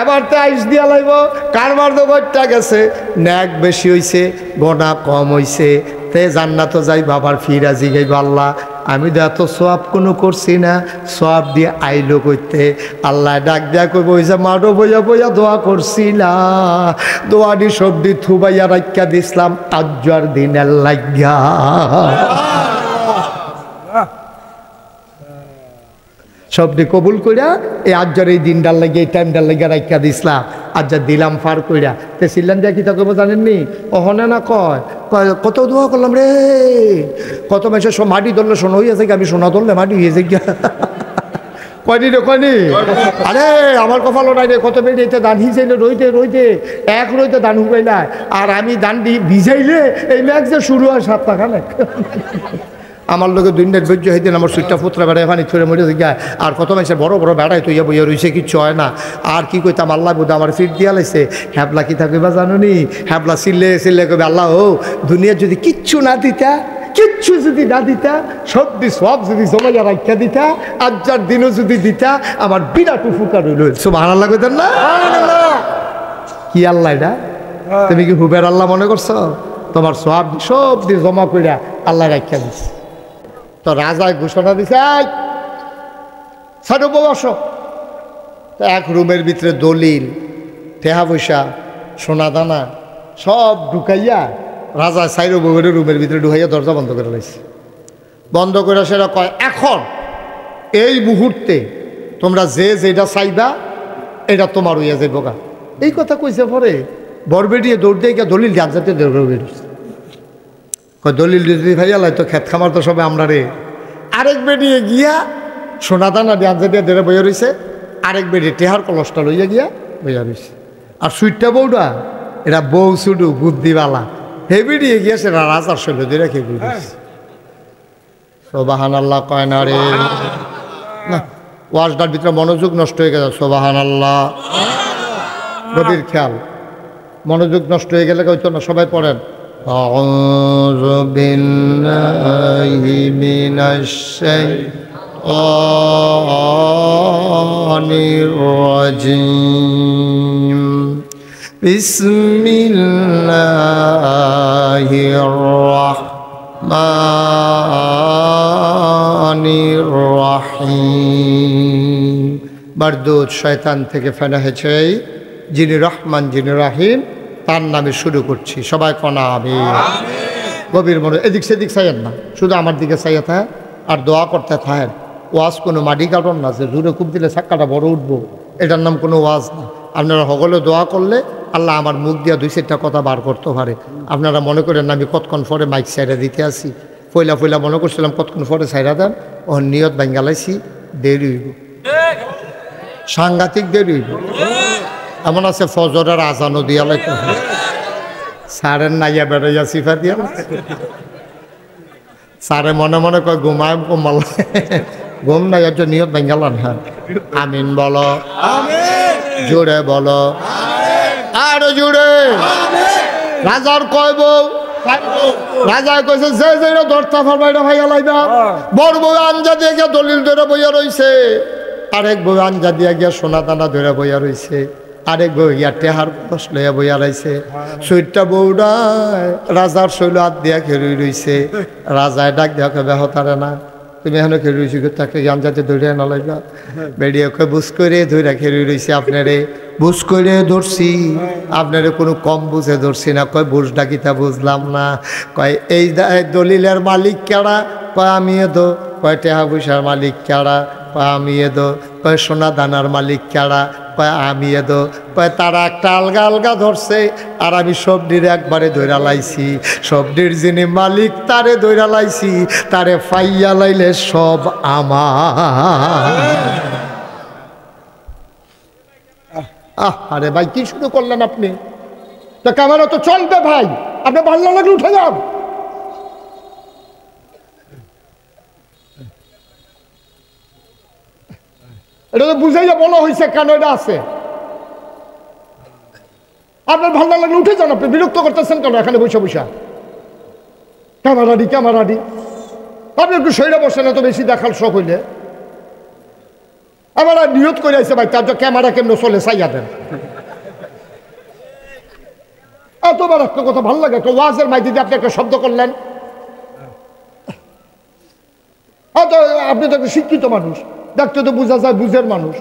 এবার তো আইস দিয়া লাইব, কারবার তো গড়টা গেছে, ন্যাক বেশি হইছে, গোনা কম হইছে, তে জান্নাত যাই বাবার ফিরা জিগাইব আল্লাহ আমি তো এত সোয়াব কোনো করছি না, সোয়াব দিয়ে আইলো করতে। আল্লাহ ডাক দিয়া কইব ওই যে মাঠো বইয়া বইয়া দোয়া করছিলা, দোয়াটি সবদি থুবাইয়া রাখিয়া দিছিলাম আজ্জার দিনের লাগিয়া। সবদি কবুল কইরা এই আজ্জার এই দিনটার লাগিয়ে এই টাইমটার লাগিয়া রাখিয়া দিছিলাম, আজ্জার দিলাম ফার কইরা। তে সিল্লান দিয়া কি তা কইব জানেননি? অহনে না কয় কত দোয়া করলাম রে, কত মানুষের সব মাটি ধরলে সোনা হইয়াছে, আমি সোনা ধরলে মাটি হয়েছে গিয়া। কয়নি রে কয়নি? আরে আমার কপালও নাই রে, কত বেরিয়েছে দান হিসাইলে রইতে রইতে এক রইতে দান হুকাইলা, আর আমি দান ভিজাইলে এই ম্যাচ যে শুরু হয় 7 টাকা না। আমার লোকের 2 মিনিট বৈজ্য হইতেন আমার সুইটটা পুত্রা বেড়ায় পানি ছড়ে মরে গিয়া। আর কত মানুষের বড় বড় বেড়ায় তো ইয়া বইয়া রয়েছে, কিচ্ছু হয় না। আর কি কইতাম, আল্লাহ বোধ আমার ফিট দিয়া লাইছে। হ্যাবলা কি থাকবে জানো নি? হ্যাবলা চিল্লে চিল্লে কবে আল্লাহ ও দুনিয়া যদি কিচ্ছু না দিতা, কিচ্ছু যদি না দিতা, সবদি সব যদি জমাইয়া রাখিয়া দিতা, আজ্জার দিনও যদি দিতা, আমার বিরাট উপকার হইল। সুবহানাল্লাহ কইতেন না? কি আল্লাহ এটা? তুমি কি হুবের আল্লাহ মনে করছো? তোমার সব সব দিয়ে জমা কইরা আল্লাহ রাখিয়া দিচ্ছে। তো রাজায় ঘোষণা দিছে, ছাড়ো বসো। তো এক রুমের ভিতরে দলিল, টেহা পয়সা, সোনা দানা সব ঢুকাইয়া রাজা সাইরো বউয়ের রুমের ভিতরে ঢুকাইয়া দরজা বন্ধ করে লাইছে। বন্ধ করে সেটা কয়, এখন এই মুহূর্তে তোমরা যে যেটা চাইবা এটা তোমার হইয়া যাইব গা। এই কথা কইছে পরে বরবেডিয়ে দৌড় দিয়ে গিয়া দলিল দিয়ে আনজাতে দৌড় বেরিয়েছে। দলিল যদি ভাইয়া লাই তো খেত খামার তো সবাই আমরা রে। আরেক বেরিয়ে গিয়া সোনা দানা দিয়ে আনজাতে দেড়ে বইয়া রয়েছে, আরেক বেরিয়ে টেহার কলসটা লইয়া গিয়া বইয়া রয়েছে। আর সুইটটা বউটা এটা বউ শুধু বুদ্ধিওয়ালা, হে বেরিয়ে গিয়া সেটা রাজার শৈল দিয়ে রেখে ঘুরেছে। সুবহানাল্লাহ কয় না রে? না, ওয়াজটার ভিতরে মনোযোগ নষ্ট হয়ে গেছে। সুবহানাল্লাহ, গভীর খেয়াল, মনোযোগ নষ্ট হয়ে গেলে হয়তো না। সবাই পড়েন, আউযু বিল্লাহি মিনাশ শাইতানির রাজিম, বিসমিল্লাহির রাহমানির রাহিম। বারদুদ শয়তান থেকে ফেনা হয়েছে যিনি রহমান যিনি রাহিম, তার নামে শুরু করছি। সবাই কনা আমিন। গভীর মনে এদিক সেদিক চাইয়েন না, শুধু আমার দিকে চাইয়া থাকেন আর দোয়া করতে থাকেন। ওয়াজ কোনো মাটি কাটন না যে জোরে খুব দিলে চাক্কাটা বড় উঠবো, এটার নাম কোনো ওয়াজ না। আপনারা সকলে দোয়া করলে আল্লাহ আমার মুখ দিয়া 2-4টা কথা বার করতে পারে। আপনারা মনে করেন আমি কতক্ষণ পরে মাইক সাইডা দিতে আসি, পয়লা পয়লা মনে করছিলাম কতক্ষণ পরে সাইডা দেন, ও নিয়ত বাঙ্গালাইছি, দেরি হইব, সাংঘাতিক দেরি হইব। এমন আছে ফজরের আজানও দিয়া লাইতে সারের নাইয়া বেড়াইয়া সিফা দিয়া, সারে মনে মনে কয় ঘুমায় ঘুমাল, ঘুম নাই একটা নিয়ত বাঙ্গালান। হ্যাঁ আমিন বলো, জোরে বলো, আরো জোরে। রাজার কয় বউ, রাজা কইছে যে যেটা ধরতা ফারবাইটা ভাইয়া লাইবা। বড় বউ আঞ্জা দিয়ে গিয়া দলিল ধরে বইয়া রইছে, আরেক বউ আঞ্জা দিয়া গিয়া সোনা দানা ধরে বইয়া রইছে। আরেক বইয়া টেহার বস লইয়া বইয়া লাইছে সুইটটা বউডায় রাজার শৈল হাত দিয়া খেরুই রইছে রাজায় ডাক দেওয়া কবে হতারে না তুমি এখনো খেরুই রইছি তাকে গান যাতে ধরে না লাগবা বেরিয়ে কয়ে বুঝ করে ধরে খেরুই রইছে আপনারে বুঝ করে ধরছি আপনারে কোনো কম বুঝে ধরছি না কয় বুঝ ডাকিতা বুঝলাম না কয় এই দলিলের মালিক কেডা কয় আমি এদো কয় টেহা পয়সার মালিক কেডা কয় আমি এদো কয় সোনা দানার মালিক কেডা কয় আমি এদো কয় তারা একটা আলগা আলগা ধরছে আর আমি সবডির একবারে ধইরা লাইছি সবডির যিনি মালিক তারে ধইরা লাইছি তারে ফাইয়া লাইলে সব আমার আরে ভাই কি শুরু করলেন আপনি তো ক্যামেরা তো চলবে ভাই আপনি ভালো লাগলে উঠে যান এটা তো বুঝাইয়া বলা হয়েছে কেন এটা আছে আপনার ভালো লাগলে উঠে যান আপনি বিরক্ত করতেছেন কেন এখানে বসে বসে ক্যামেরা দি আপনি একটু শরীরে বসেন এত বেশি দেখার শখ হইলে আবার নিয়ত করে আসছে ভাই তার ক্যামেরা কেমন চলে চাইয়া দেন এতবার একটা কথা ভালো লাগে একটা ওয়াজের মাইদিতে আপনি একটা শব্দ করলেন আপনি তো একটা শিক্ষিত মানুষ দেখতে তো বোঝা যায় বুঝের মানুষ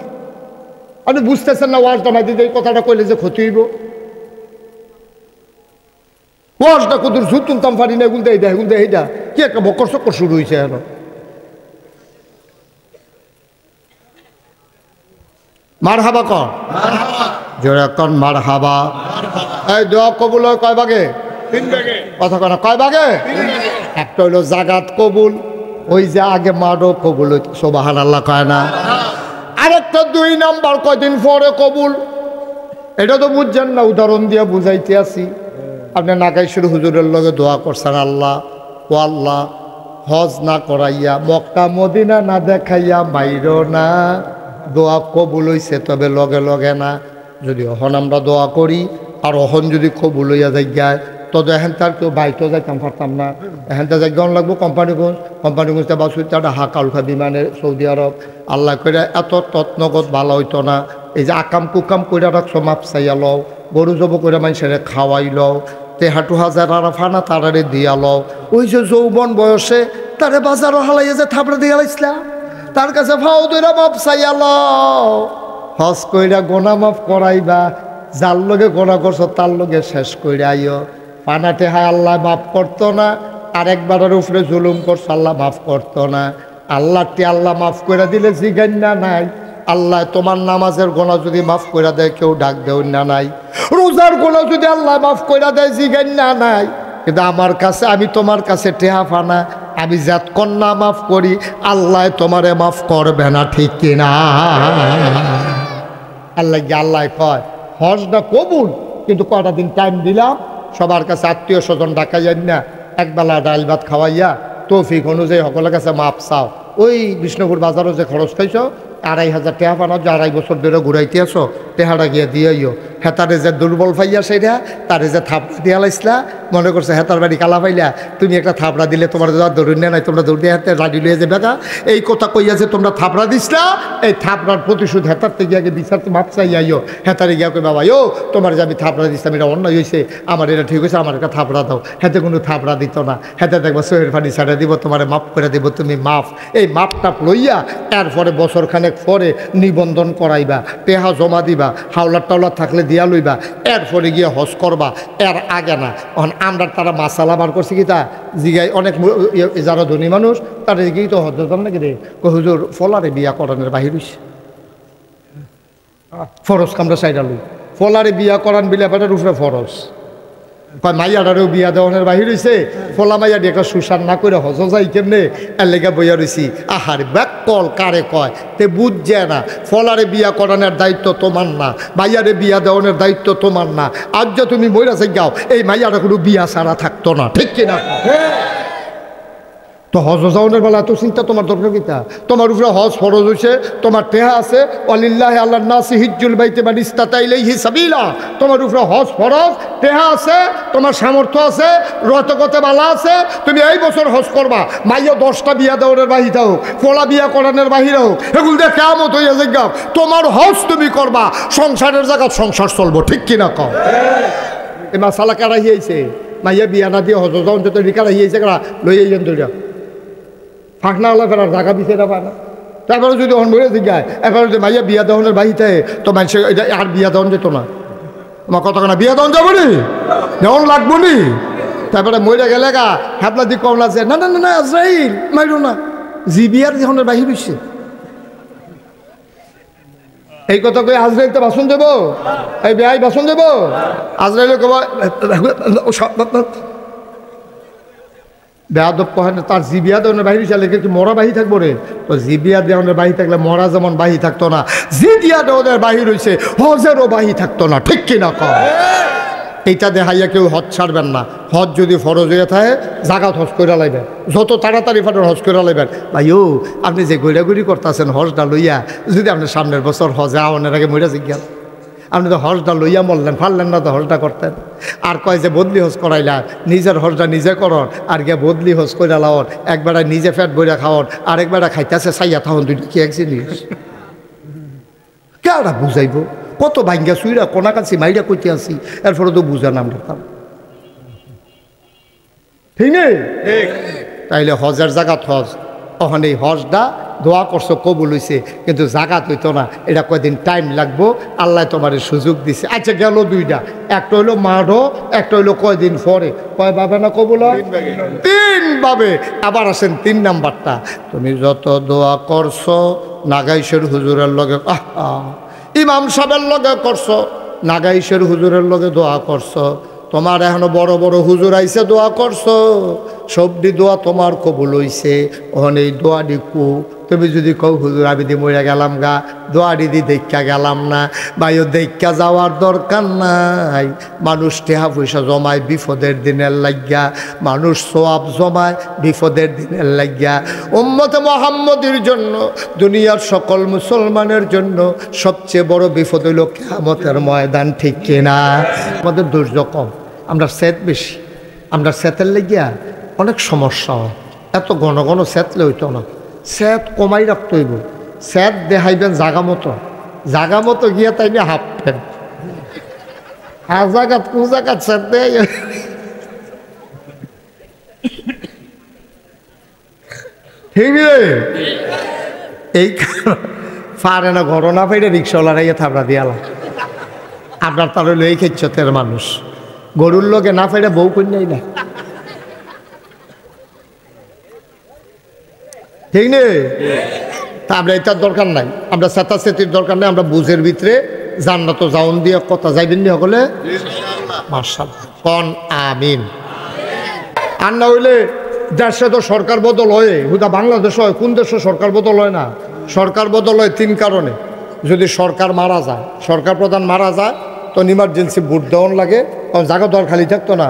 আপনি বুঝতেছেন না ওয়াজটা মাইদিতে এই কথাটা কইলে যে ক্ষতি হইব ওয়াজটা কত ঝুট তুলতাম পারি না এগুলো এইটা কি একটা বকর চক্কর শুরু হয়েছে এখন মার হাবা কর জোরে কন মার হাবা এই দোয়া কবুল হয় কয় ভাগে কথা কয় না কয় ভাগে একটা হইলো জাগাত কবুল ওই যে আগে মারও কবুল সুবহানাল্লাহ কয় না আরেকটা 2 নাম্বার কয়দিন পরে কবুল এটা তো বুঝছেন না উদাহরণ দিয়ে বুঝাইতে আসি আপনি নাকাইশুর হুজুরের লগে দোয়া করছেন আল্লাহ ও আল্লাহ হজ না করাইয়া মক্কা মদিনা না দেখাইয়া বাইরো না দোয়া কবুল হইছে তবে লগে লগে না যদি অহন আমরা দোয়া করি আর অহন যদি কবুল হইয়া যাই তবে এখন তার কেউ বাইতেও যাইতাম পারতাম না এখন তার জায়গা লাগবো কোম্পানিগঞ্জটা বাসুইটা হাকালুখা বিমানের সৌদি আরব আল্লাহ করে এত তৎনগত ভালো হইতো না এই যে আকাম কুকাম করে রাখছো মাপ চাইয়া লও গরু জব করে মানুষের খাওয়াই লও তেহাটু হাজার আর ফানা তারারে দিয়া লও ওই যে যৌবন বয়সে তারে বাজারও হালাইয়া যে থাপড়ে দিয়া লাইছিলা তার কাছে ফাও দইরা মাপ চাইয়া লও হজ কইরা গোনা মাফ করাইবা যার লগে গোনা করছো তার লগে শেষ কইরা আইও পানাতে হায় আল্লাহ মাফ করতো না আরেকবারের উপরে জুলুম করছো আল্লাহ মাফ করতো না আল্লাহটি আল্লাহ মাফ করে দিলে জিগান না নাই আল্লাহ তোমার নামাজের গোনা যদি মাফ করে দেয় কেউ ডাক দেও না নাই রোজার গোনা যদি আল্লাহ মাফ করে দেয় জিগান না নাই কিন্তু আমার কাছে আমি তোমার কাছে টেহা ফানা আমি জাত কন্যা মাফ করি আল্লাহ তোমারে মাফ করবে না ঠিক কিনা আল্লাহ কয় হজটা কবুল কিন্তু কটা দিন টাইম দিলাম সবার কাছে আত্মীয় স্বজন ডাকা যান না একবেলা ডাল ভাত খাওয়াইয়া তৌফিক অনুযায়ী সকলের কাছে মাপ চাও ওই বিষ্ণুপুর বাজারও যে খরচ খাইছ 2500 টাকা পানো যে 2.5 বছর ধরে ঘুরাইতে আসো টেহাটা গিয়ে দিয়েও হেতারে যে দুর্বল পাইয়া সেইটা তারে যে থাপড়া দিয়া লাইসলা মনে করছে হেতার বাড়ি কালা পাইলা তুমি একটা থাপড়া দিলে তোমার দৌড় নেয় নাই তোমরা দৌড় দিয়ে হাতে রাডি লইয়া যাবে না এই কথা কইয়া যে তোমরা থাপড়া দিসলা এই থাপড়ার প্রতিশোধ হেতার থেকে গিয়ে বিচার মাপ চাইয়াইও হেতারে গিয়া কই বাবা ও তোমার যে আমি থাপড়া দিচ্ছিলাম এটা অন্যায় হয়েছে আমার এটা ঠিক হয়েছে আমার একটা থাপড়া দাও হেতে কোনো থাপড়া দিত না হেতে দেখবো সোহের ফানি ছাড়া দিব তোমার মাফ করে দিব তুমি মাফ এই মাপ টাপ লইয়া এরপরে বছরখানেক পরে নিবন্ধন করাইবা টেহা জমা দিবা হাওলার টাওলার থাকলে দিয়া লইবা এরপরে গিয়ে হজ করবা এর আগে না আমরা তারা মাসালা বার করছি কি তা জিগাই অনেক যারা ধনী মানুষ তাদের গিয়ে তো হজ নাকি রে হুজুর ফলারে বিয়া করানোর বাহির হইছে ফরজ কামরা সাইডা লই ফলারে বিয়া করান বিলে বেটার উপরে ফরজ কয় মাইয়াটারেও বিয়া দেওয়ানের বাহির হইছে ফলা মাইয়া দিয়ে একটা সুসার না করে হজ যাই কেমনে এর লেগে বইয়া রইছি আহারে ব্যাক কল কারে কয় তে বুঝছে না ফলারে বিয়া করানোর দায়িত্ব তোমার না মাইয়ারে বিয়া দেওয়ানোর দায়িত্ব তোমার না আজ যে তুমি মইরা যাও এই মাইয়াটা কোনো বিয়া ছাড়া থাকতো না ঠিক কিনা তো হজ যাওয়ার বেলা এত চিন্তা তোমার দরকার কিতা? তোমার উপরে হজ ফরজ হয়েছে, তোমার টেহা আছে, ওয়ালিল্লাহি আলান নাসি হিজ্জুল বাইতি মান ইসতাতা ইলাইহি সাবিলা। তোমার উপরে হজ ফরজ, টেহা আছে, তোমার সামর্থ্য আছে, রতগতে বালা আছে, তুমি এই বছর হজ করবা। মাইয়া 10টা বিয়া দেওয়ার বাহিরে হোক, পোলা বিয়া করানোর বাহিরে হোক, এগুলো দিয়ে কেমন হইয়া যাক, তোমার হজ তুমি করবা, সংসারের জায়গা সংসার চলবো, ঠিক কিনা কও? এই মাসালা কারা হিয়েছে? মাইয়া বিয়া না দিয়ে হজ যাওয়ার যত কারা হিয়েছে, কারা লইয়া যান ধরিয়া ফাঁকনা হলে ফেরার জায়গা দিতে পারে না। তারপরে যদি অন বলে জিজ্ঞায় এরপরে যদি মাইয়া বিয়া দেওয়ানের বাহিতে, তো মানুষের এটা আর বিয়া দেওয়ান যেত না। আমার কথা না, বিয়া দেওয়ান যাবো নি, দেওয়ান লাগবো নি। তারপরে মরে গেলে গা হ্যাপলা দিক কমলা আছে, না না না না আজরাইল মাইরো না, জি বিয়ার যখন বাহির হইছে। এই কথা কই আজরাইল তো বাসন দেবো, এই বিয়াই বাসন দেবো, আজরাইল কব বেয়াদব কহেন তার জিবিয়া দেওয়ানের বাহির চালে কি মরা বাহি থাকবো রে? তো জিবিয়া দেওয়ানের বাহি থাকলে মরা যেমন বাহি থাকতো না, জিবিয়া দেওয়ানের বাহির হয়েছে হজেরও বাহি থাকতো না, ঠিক কিনা কম? এইটা দেখাইয়া কেউ হজ ছাড়বেন না। হজ যদি ফরজ হয়ে থাকে জাগাত হজ করে লাইবেন, যত তাড়াতাড়ি ফাটার হজ করে লাইবেন। ভাইও আপনি যে গৈরাগুড়ি করতেছেন হজটা লইয়া, যদি আপনি সামনের বছর হজে আওয়ানের আগে মইরা জিজ্ঞাসা, আপনি তো হজটা লইয়া মরলেন, পারলেন না তো হজটা করতেন। আর কয় যে বদলি হজ করাইলা, নিজের হজটা নিজে করন, আর গিয়ে বদলি হজ করে লাওন, একবেলা নিজে ফ্যাট বইরা খাওয়ান, আর একবেলা খাইতেছে সাইয়া থাকুন, দুইটা কি এক জিনিস? কেডা বুঝাইব? কত ভাঙ্গা সুইরা কোনা কাছি মাইরা কইতে আসি, এরপরে তো বুঝা নাম রাখতাম, ঠিক নেই? তাইলে হজের জাগাত হজ, তখন এই হজটা দোয়া করছো কবুল হইছে, কিন্তু জাগাত হইতো না, এটা কয়দিন টাইম লাগবো, আল্লাহ তোমার সুযোগ দিছে। আচ্ছা গেল দুইটা, একটা হইলো মাঠও, একটা হইলো কয়দিন পরে, কয় ভাবে না কবুল হয়? 3 ভাবে। আবার আসেন 3 নাম্বারটা, তুমি যত দোয়া করছো নাগাইশের হুজুরের লগে, ইমাম সাহেবের লগে করছো, নাগাইশের হুজুরের লগে দোয়া করছো, তোমার এখনো বড় বড় হুজুর আইসে দোয়া করছো, সবটি দোয়া তোমার কবুল হইছে। ওখানে এই দোয়া দিকু তুমি যদি কও হুজুর আমি দি মরে গেলাম গা, দোয়া দিদি দেখা গেলাম না, ভাইও দেখা যাওয়ার দরকার নাই। মানুষ টেহা পয়সা জমায় বিপদের দিনের লাগিয়া, মানুষ সোয়াব জমায় বিপদের দিনের লাগিয়া। উম্মতে মুহাম্মদের জন্য, দুনিয়ার সকল মুসলমানের জন্য সবচেয়ে বড় বিপদ হইল কিয়ামতের ময়দান, ঠিক কিনা? আমাদের ধৈর্য কম, আমরা সেত বেশি, আমরা সেতের লাগিয়া অনেক সমস্যা হয়। এত ঘন ঘন সেতলে হইতো না, সেত কমাই রাখতে হইব। সেত দেখাইবেন জাগা মতো গিয়া তাইলে হাঁপবেন, আর জাগাত কোন জাগাত সেত দেয় ঠিক এই পারে না ঘটনা পাইলে রিক্সাওয়ালা ইয়ে থাবড়া দিয়ালা। আপনার তার হইলো এই খেচ্ছতের মানুষ, গরুর লোকে না পাইলে বউ কন্যাই না, ঠিক নেই? তা আমরা এটার দরকার নাই, আমরা চেতাচেতির দরকার নেই, আমরা বুঝের ভিতরে জান্নাত যাওন দিয়ে কথা যাইবেন নি সকলে মাশাআল্লাহ কোন আমিন। আর না হইলে দেশে তো সরকার বদল হয়, হুদা বাংলাদেশ হয়, কোন দেশে সরকার বদল হয় না? সরকার বদল হয় 3 কারণে। যদি সরকার মারা যায়, সরকার প্রধান মারা যায়, তো ইমার্জেন্সি ভোট দেওয়ান লাগে, কারণ জায়গা দর খালি থাকতো না।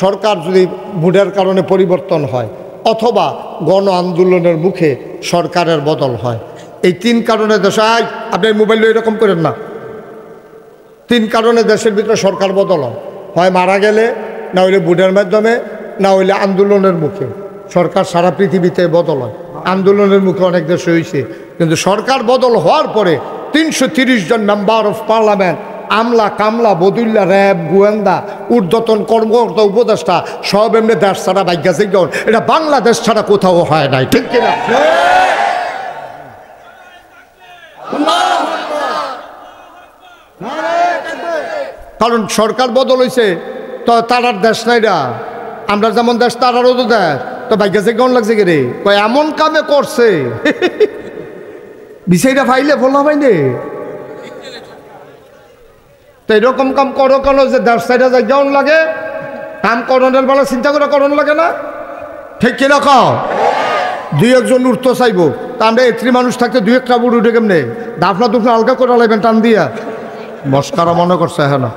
সরকার যদি ভোটের কারণে পরিবর্তন হয়, অথবা গণ আন্দোলনের মুখে সরকারের বদল হয়, এই 3 কারণে দেশে আপনি মোবাইল এরকম করেন না, 3 কারণে দেশের ভিতরে সরকার বদল হয় মারা গেলে, না হইলে ভোটের মাধ্যমে, না হইলে আন্দোলনের মুখে। সরকার সারা পৃথিবীতে বদল হয়, আন্দোলনের মুখে অনেক দেশে হয়েছে, কিন্তু সরকার বদল হওয়ার পরে 330 জন মেম্বার অফ পার্লামেন্ট, আমলা কামলা বদুল্লা র্যাব গোয়েন্দা ঊর্ধ্বতন কর্মকর্তা উপদেষ্টা সব এমনি দেশ ছাড়া ভাগ্যা শিক্ষণ, এটা বাংলাদেশ ছাড়া কোথাও হয় নাই, ঠিক কিনা? কারণ সরকার বদল হয়েছে, তো তারার দেশ নাই না, আমরা যেমন দেশ তারারও তো দেশ, তো ভাগ্যা শিক্ষণ লাগছে কি রে? এমন কামে করছে বিষয়টা ফাইলে বলা হয়নি। তো এরকম কাম করো কেন যে দেড় সাইডে যাই যেমন লাগে, কাম করণের বেলা চিন্তা করে করণ লাগে না, ঠিক কিনা কও? 2-1 উঠতে চাইবো, তা আমরা 3 মানুষ থাকতে 2-1টা বুড় উঠে কেমনে দাফনা দুফনা হালকা করে লাগবেন টান দিয়া, মস্কারা মনে করছে। হ্যাঁ না,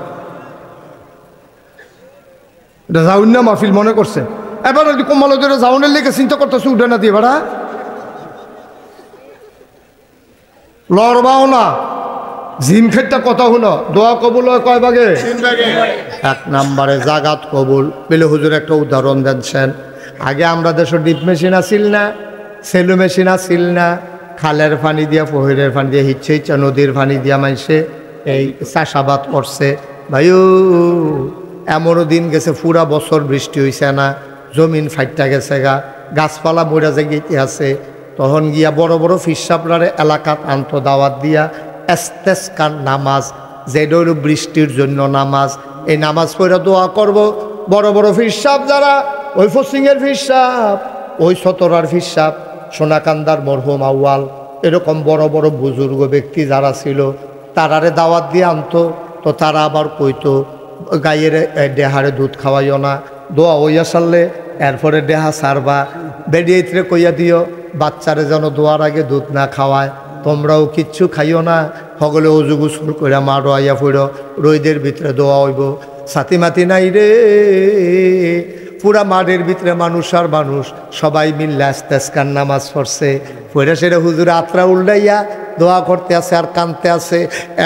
এটা যাউন না মাহফিল মনে করছে, এবার কম্বল ধরে যাওনের লেগে চিন্তা করতেছে উঠে না দিয়ে বেড়া লড়বাও না। জিম খেটটা কথা হলো দোয়া কবুল হয় কয় ভাগে? 3 ভাগে। 1 নম্বরে জাগাত কবুল পেলে হুজুর একটা উদাহরণ দিচ্ছেন। আগে আমরা দেশে ডিপ মেশিন আসিল না, সেলু মেশিন আসিল না, খালের পানি দিয়া পহিরের পানি দিয়া হিচ্ছে ইচ্ছা নদীর পানি দিয়া মাইসে এই চাষাবাদ করছে। ভাইও এমনও দিন গেছে পুরা বছর বৃষ্টি হইছে না, জমিন ফাইটটা গেছে গা, গাছপালা মরা জায়গাতে আছে। তখন গিয়া বড় বড় ফিসাবরারে এলাকাত আন্ত দাওয়াত দিয়া ইস্তেসকার নামাজ, যেটা হলো বৃষ্টির জন্য নামাজ, এই নামাজ পড়ে দোয়া করব। বড় বড় ফিসাব যারা, ওই ফসিংয়ের ফিসাব, ওই সতরার ফিসাব, সোনাকান্দার মরহুম আউয়াল, এরকম বড় বড় বুজুর্গ ব্যক্তি যারা ছিল তারারে দাওয়াত দিয়ে আনতো। তো তারা আবার কইতো গাইয়ের দেহারে দুধ খাওয়াইও না, দোয়া হইয়া সারলে এরপরে দেহা সারবা, বেডিয়েতরে কইয়া দিও বাচ্চারে যেন দোয়ার আগে দুধ না খাওয়ায়, তোমরাও কিচ্ছু খাইও না, সকলে অজু গোসল করে মা রোয়াইয়া ফুড়ো, রইদের ভিতরে দোয়া হইব। সাথী মাতি নাই রে, পুরা মাঠের ভিতরে মানুষ আর মানুষ সবাই মিললে ইস্তেসকার নামাজ পড়ছে, পড়ে সেটা হুজুরে আত্রা উল্টাইয়া দোয়া করতে আছে আর কানতে আছে।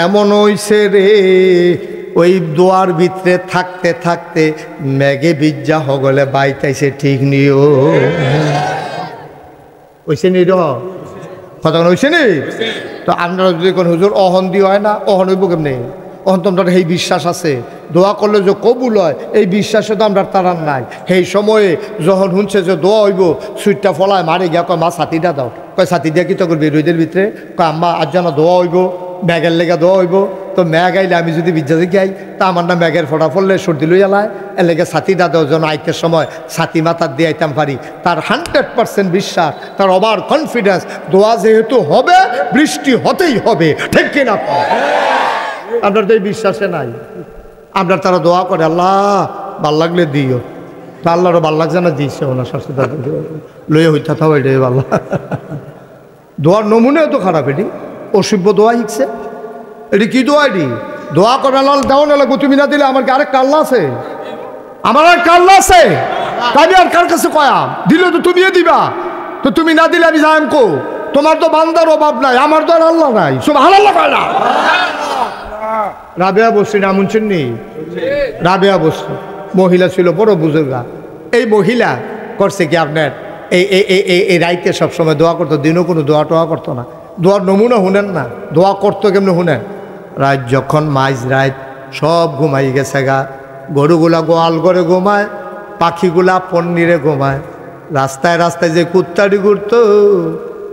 এমন হইছে রে, ওই দোয়ার ভিতরে থাকতে থাকতে মেঘে বিজ্জা হগলে বাইতাইছে, ঠিক নিও ওইসে নি কথা হয়েছে নি। তো আপনারা যদি কোন হুজুর অহন দিয়ে হয় না, অহন হইব কেমনি? অহন তো আমরা এই বিশ্বাস আছে দোয়া করলে যে কবুল হয়, এই বিশ্বাসে তো আমরা তারার নাই। সেই সময়ে যখন শুনছে যে দোয়া হইব, সুইটটা ফলায় মারে গিয়া কয় মা ছাতিটা দাও, কয় ছাতি দিয়া কি তো করবি রোদের ভিতরে, কয় আম্মা আজ যেন দোয়া হইব, ম্যাগের লেগা দোয়া হইব। তো ম্যাগ আইলে আমি যদি বিজ্জাতে গাই তা আমার না ম্যাগের ফোটা ফললে সর্দি লই এলায়, এর লেগে ছাতিটা দেওয়ার জন্য আইতের সময় ছাতি মাথার দিয়ে আইতাম পারি। তার 100% বিশ্বাস, তার ওভার কনফিডেন্স, দোয়া যেহেতু হবে বৃষ্টি হতেই হবে, ঠিক কিনা? আপনার তো এই বিশ্বাসে নাই। আপনার তারা দোয়া করে আল্লাহ ভাল লাগলে দিও, তা আল্লাহরও ভাল লাগছে না, দিয়েছে ওনার শাস্তি লইয়া হইতে থাও, এটাই ভালো। দোয়ার নমুনাও তো খারাপ, এটি অসভ্য দোয়া শিখছে। এটি কি দোয়া? এটি দোয়া করে লাল দেওয়া না লাগবো, তুমি না দিলে আমার কি আরেক কাল্লা আছে? আমার আর কাল্লা আছে, তাই আর কার কাছে কয়াম? দিলে তো তুমিও দিবা, তো তুমি না দিলে আমি যাইম কো? তোমার তো বান্দার অভাব নাই, আমার তো আর আল্লাহ নাই। সব আল্লাহ কয় না। রাবেয়া বসরি নাম শুনছেন নি? রাবেয়া বসরি মহিলা ছিল, বড় বুজুর্গা। এই মহিলা করছে কি আপনার এই রাইতে সবসময় দোয়া করতো, দিনও কোনো দোয়া টোয়া করতো না। দোয়ার নমুনা শুনেন না, দোয়া করতো কেমনি শুনেন। রাত যখন মাঝ রাত সব ঘুমাই গেছে গা, গরুগুলা গোয়াল করে ঘুমায়, পাখিগুলা পন্নিরে ঘুমায়, রাস্তায় রাস্তায় যে কুত্তাড়ি ঘুরতো,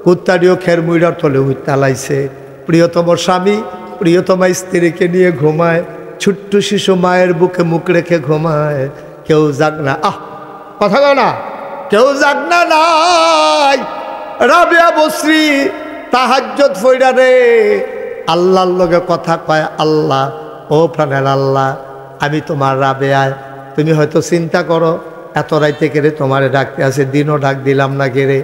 কুত্তাড়িও খের মুইরার তলে উইতালাইছে। প্রিয়তম স্বামী প্রিয়তমা স্ত্রীকে নিয়ে ঘুমায়, ছোট্ট শিশু মায়ের বুকে মুখ রেখে ঘুমায়। কেউ জাগ না, কথা কয় না, কেউ জাগ না নাই। রাবেয়া বসরি তাহাজ্জুদ পইড়া রে আল্লাহর লগে কথা কয়, আল্লাহ ও প্রাণের আল্লাহ, আমি তোমার রাবেয়ায়, তুমি হয়তো চিন্তা করো এত রাইতে কেড়ে তোমারে ডাকতে আছে, দিনও ডাক দিলাম না কেড়ে,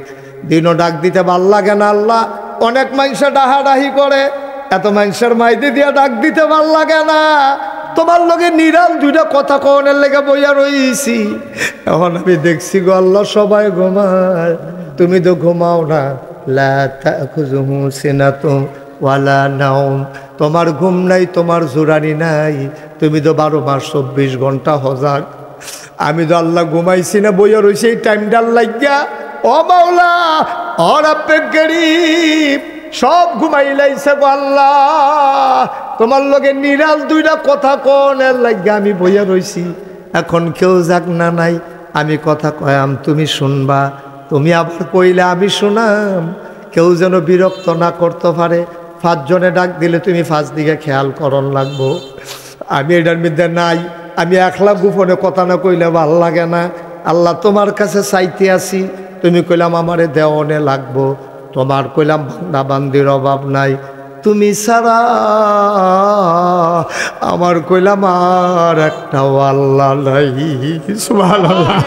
দিনও ডাক দিতে ভাল লাগে না আল্লাহ। অনেক মানুষ ডাহাডাহি করে, এত মানুষের মাইদি দিয়া ডাক দিতে ভাল লাগে না। তোমার লগে নিরাল দুইটা কথা কনের লেগে বইয়া রইছি, এখন আমি দেখছি গো আল্লাহ সবাই ঘুমায়, তুমি তো ঘুমাও না। লা তাখুযুহু সিনাতুন ওয়ালা নাওম, তোমার ঘুম নাই, তোমার জোরানি নাই, তুমি তো 12 মাস 24 ঘন্টা হজাক। আমি তো আল্লাহ ঘুমাইছি না, বইয়া রইছি এই টাইমটার লাগিয়া। ও মাওলা ও রব্বে গরিব, সব ঘুমাইলাইছে গো আল্লাহ, তোমার লগে নিরাল দুইটা কথা কনের লাগিয়া আমি বইয়া রইছি। এখন কেউ যাক না নাই, আমি কথা কয়াম তুমি শুনবা, তুমি আবার কইলে আমি শুনাম, কেউ যেন বিরক্ত না করতে পারে। 5 জনে ডাক দিলে তুমি 5 দিকে খেয়াল করন লাগবো। আমি এটার মধ্যে নাই, আমি একলা গোপনে কথা না কইলে ভাল লাগে না। আল্লাহ তোমার কাছে চাইতে আসি, তুমি কইলাম আমারে দেওয়ানে লাগবো, তোমার কইলাম বান্দা বান্দির অভাব নাই, তুমি ছাড়া আমার কইলাম আর একটাও আল্লাহ নাই। সুবহানাল্লাহ।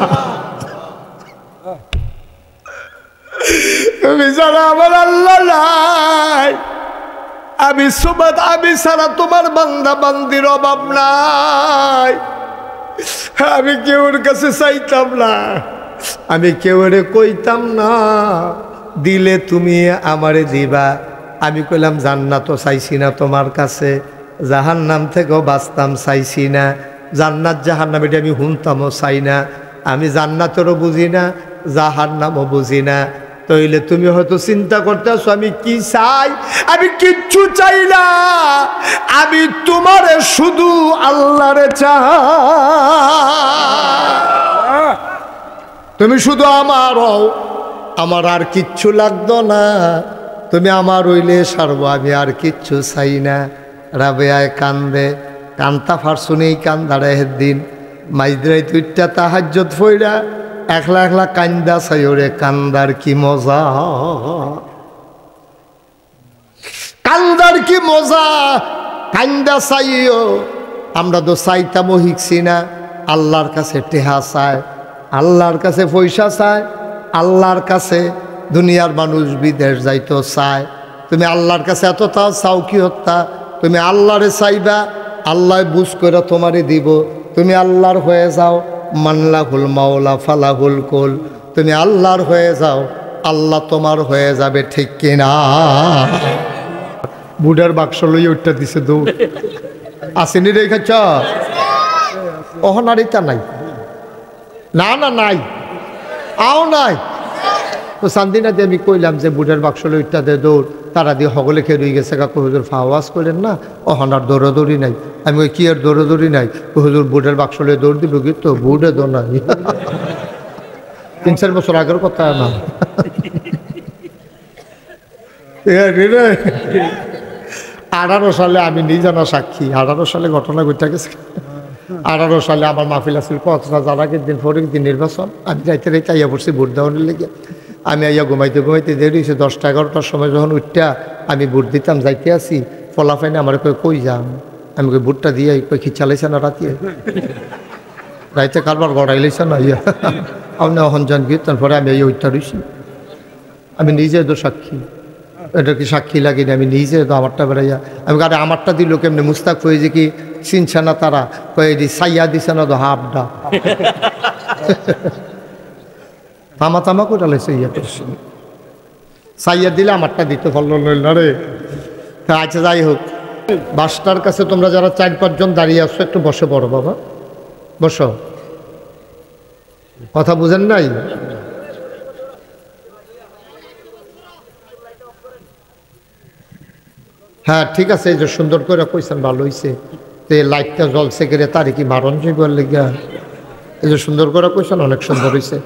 তুমি ছাড়া আমার আল্লাহ নাই, আমি সুবাদ, আমি ছাড়া তোমার বান্দা বান্দির অভাব নাই। আমি কেউর কাছে চাইতাম না, আমি কেউরে কইতাম না, দিলে তুমি আমারে দিবা। আমি কইলাম জান্নাতও চাইছি না তোমার কাছে, জাহান্নাম থেকেও বাঁচতাম চাইছি না, জান্নাত জাহান্নাম এটা আমি শুনতামও চাই না। আমি জান্নাতেরও বুঝি না, জাহান্নামও বুঝি না। তাইলে তুমি হয়তো চিন্তা করতেছো আমি কি চাই। আমি কিচ্ছু চাই না, আমি তোমারে শুধু আল্লাহরে চাই। তুমি শুধু আমার হও, আমার আর কিচ্ছু লাগতো না। তুমি আমার হইলে সারবো, আমি আর কিচ্ছু চাই না। রাবেয়ায় কান্দে, কান্তা ফারসুনেই কান্দারে দিন মাইদ্রাই তুইটা তাহাজ্জুদ ফইরা একলা একলা কান্দা চাই। ওরে কান্দার কি মজা, কান্দার কি মজা, কান্দা চাইও। আমরা তো চাইতামও শিখছি না। আল্লাহর কাছে টেহা চায়, আল্লাহর কাছে পয়সা চায়, আল্লাহর কাছে দুনিয়ার মানুষ বিদেশ যাইতো চায়। তুমি আল্লাহর কাছে এতটাও চাও কি হত্যা? তুমি আল্লাহরে চাইবা, আল্লাহ বুঝ করে তোমারে দিব। তুমি আল্লাহর হয়ে যাও, মানলাহুল মাওলা ফালাহুল কুল। তুমি আল্লাহর হয়ে যাও, আল্লাহ তোমার হয়ে যাবে, ঠিক কিনা? বুড়ার বাক্স লই ওইটা দিছে দৌড় আসেনি রেখেছ অহনারিতা নাই, না না নাই, আও নাই তো শান্তিনা দিয়ে আমি কইলাম যে বুড়ার বাক্স লইটা দে দৌড়, তারা দিয়ে হগলে খেয়ে রয়ে গেছে। কাকু হুজুর ফাওয়াজ করলেন না, অহনার দৌড়াদৌড়ি নাই। আমি ওই কি আর দৌড়াদৌড়ি নাই, হুজুর বুড়ার বাক্স লই দৌড় দিব কি তো বুড়ে দৌড় নাই। 3-4 বছর আগের কথা না। 18 সালে আমি নিজেনা সাক্ষী, 18 সালে ঘটনা ঘটে গেছে। 18 সালে আমার মাহফিল আসছিল কক্সবাজার, আগের দিন পরের দিন নির্বাচন। আমি যাইতে রাইতে আইয়া পড়ছি ভোট দেওয়ানোর লেগে। আমি আইয়া ঘুমাইতে ঘুমাইতে দেরি হয়েছে, 10টা-11টার সময় যখন উঠটা আমি ভোট দিতাম যাইতে আসি, ফলাফাইনে আমার কই যাম। আমি কই ভোটটা দিয়ে কই কি চালাইছে না রাতে, রাইতে কারবার গড়াইলেছে না ইয়া। আপনি অহন যান গিয়ে তারপরে আমি এই উঠটা রইছি। আমি নিজে তো সাক্ষী, এটা কি সাক্ষী লাগেনি, আমি নিজে তো আমারটা বেড়াইয়া। আমি আরে আমারটা দিল কেমনি, মুস্তাক হয়ে যে কি চিনছে না তারা, কয়ে সাইয়া দিছে না তো হাফডা তামা তামা করে লাইছে ইয়া করছে। সাইয়া দিলে আমারটা দিতে পারলো না রে। তা আচ্ছা যাই হোক, বাসটার কাছে তোমরা যারা 4-5 জন দাঁড়িয়ে আসছো একটু বসে পড়ো বাবা, বসো। কথা বুঝেন নাই? হ্যাঁ ঠিক আছে, এই যে সুন্দর করে কইছেন, ভালো হয়েছে। তো এই লাইটটা জ্বলছে গেলে তার কি মারণ যাইবার লেগা, এই যে সুন্দর করে কইছেন, অনেক সুন্দর হয়েছে।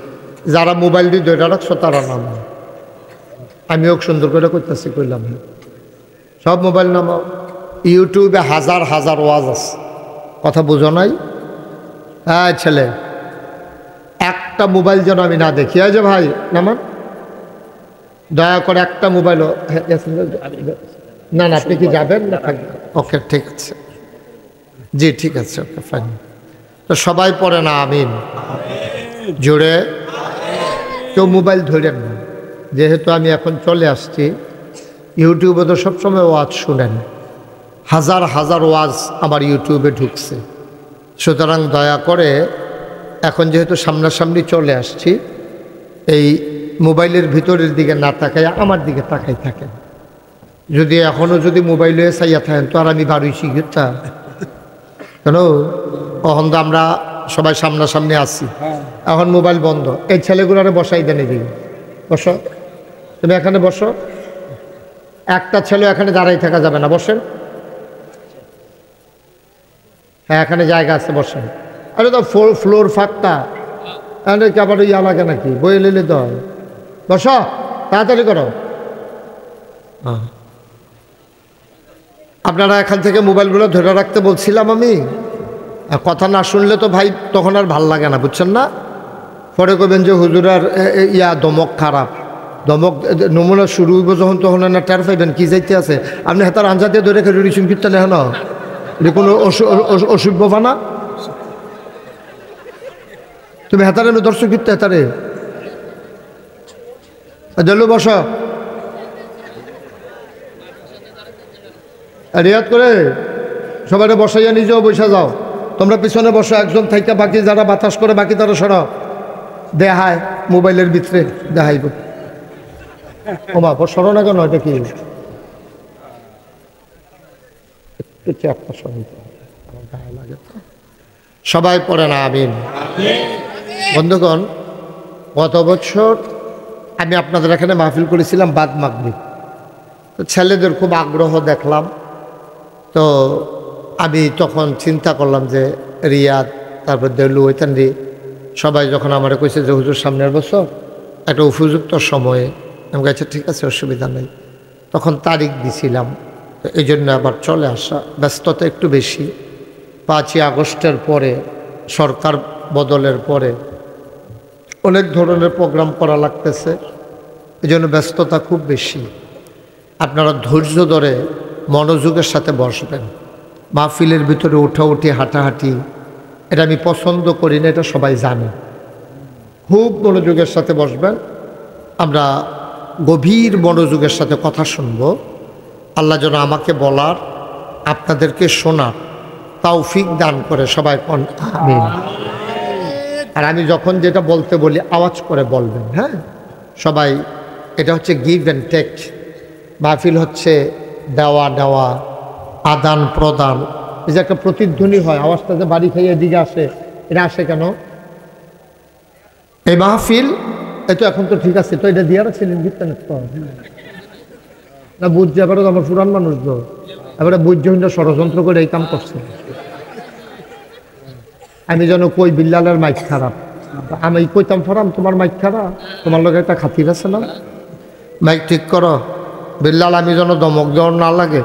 যারা মোবাইল দিয়ে ধরে রাখছো তারা নামাও, আমিও সুন্দর করে কইতেছি, কইলাম সব মোবাইল নামাও। ইউটিউবে হাজার হাজার ওয়াজ আছে, কথা বুঝো নাই? হ্যাঁ ছেলে, একটা মোবাইল যেন আমি না দেখি। এই যে ভাই নামান, দয়া করে একটা মোবাইল। না না আপনি কি যাবেন না? ওকে ঠিক আছে, জি ঠিক আছে, ওকে ফাইন। তো সবাই পড়ে না আমিন জোরে, কেউ মোবাইল ধরেন না। যেহেতু আমি এখন চলে আসছি, ইউটিউবে তো সবসময় ওয়াজ শুনেন, হাজার হাজার ওয়াজ আমার ইউটিউবে ঢুকছে। সুতরাং দয়া করে এখন যেহেতু সামনাসামনি চলে আসছি, এই মোবাইলের ভিতরের দিকে না তাকায় আমার দিকে তাকাই থাকেন। যদি এখনও যদি মোবাইলে চাইয়া থাকেন তো আর আমি বাড়িছি গিয়েটা কেন, কখন তো আমরা সবাই সামনাসামনি আসছি, এখন মোবাইল বন্ধ। এই ছেলেগুলোরে বসাই দেন, এদিকে বসো, তুমি এখানে বসো। একটা ছেলে এখানে দাঁড়াই থাকা যাবে না, বসেন। হ্যাঁ এখানে জায়গা আছে, বসেন। আরে তো ফ্লোর ফাঁকটা, কি আবার ইয়া লাগে নাকি, বই নিলে তো বসো, তাড়াতাড়ি করো। আপনারা এখান থেকে মোবাইলগুলো ধরে রাখতে বলছিলাম আমি। কথা না শুনলে তো ভাই তখন আর ভাল লাগে না, বুঝছেন না? পরে কবেন যে হুজুরার ইয়া দমক খারাপ, দমক নমুনা শুরু হইব যখন তখন না টের পাইবেন কি যাইতে আছে। আপনি হাতার আঞ্জা দিয়ে ধরে খেলে রিসুম কীর্তন এখন এটা কোনো অসভ্য বানা, তুমি হেতারে দর্শক কীর্তে হেতারে দিল বস, রিয়াদ করে সবাই বসাইয়া নিজেও বসে যাও। তোমরা পিছনে বসো, একজন থাইকা বাকি যারা বাতাস করে বাকি তারা সরাও। দেখায় মোবাইলের ভিতরে দেখাইব ওমা সরো না কেন এটা কি সবাই পড়ে না আমিন। বন্ধুগণ, গত বছর আমি আপনাদের এখানে মাহফিল করেছিলাম বাদ মাগরিব। তো ছেলেদের খুব আগ্রহ দেখলাম, তো আমি তখন চিন্তা করলাম যে রিয়াদ তারপর দেলু ওইতানরি সবাই যখন আমার কইছে যে হুজুর সামনের বছর একটা উপযুক্ত সময়ে, আমি কাছে ঠিক আছে অসুবিধা নেই, তখন তারিখ দিছিলাম। তো এই জন্য আবার চলে আসা, ব্যস্ততা একটু বেশি। 5ই আগস্টের পরে, সরকার বদলের পরে অনেক ধরনের প্রোগ্রাম করা লাগতেছে, এই জন্য ব্যস্ততা খুব বেশি। আপনারা ধৈর্য ধরে মনোযোগের সাথে বসবেন। মাহফিলের ভিতরে উঠাউঠি হাঁটাহাঁটি এটা আমি পছন্দ করি না, এটা সবাই জানে। খুব মনোযোগের সাথে বসবেন, আমরা গভীর মনোযোগের সাথে কথা শুনব। আল্লাহ যেন আমাকে বলার, আপনাদেরকে শোনার তৌফিক দান করে, সবাই আমিন। আর আমি যখন যেটা বলতে বলি আওয়াজ করে বলবেন, হ্যাঁ সবাই। এটা হচ্ছে গিভ অ্যান্ড টেক। মাহফিল হচ্ছে দেওয়া নেওয়া, আদান প্রদান। এই যে একটা প্রতিধ্বনি হয়, আওয়াজটা যে বাড়ি খাইয়ে দিকে আসে, এটা আসে কেন? এই মাহফিল এই তো এখন তো ঠিক আছে, তো এটা দিয়ে রাখছিলেন গীতটা না বুঝছে। এবারে তো আমার পুরান মানুষ তো, এবারে বুঝছে ষড়যন্ত্র করে এই কাম করছে। আমি যেন কই বিল্লালের মাইক খারাপ, আমি কইতাম ফরাম তোমার মাইক খারাপ, তোমার লোক একটা খাতির আছে না, মাইক ঠিক করো বিল্লাল, আমি যেন দমক দেওয়ার না লাগে,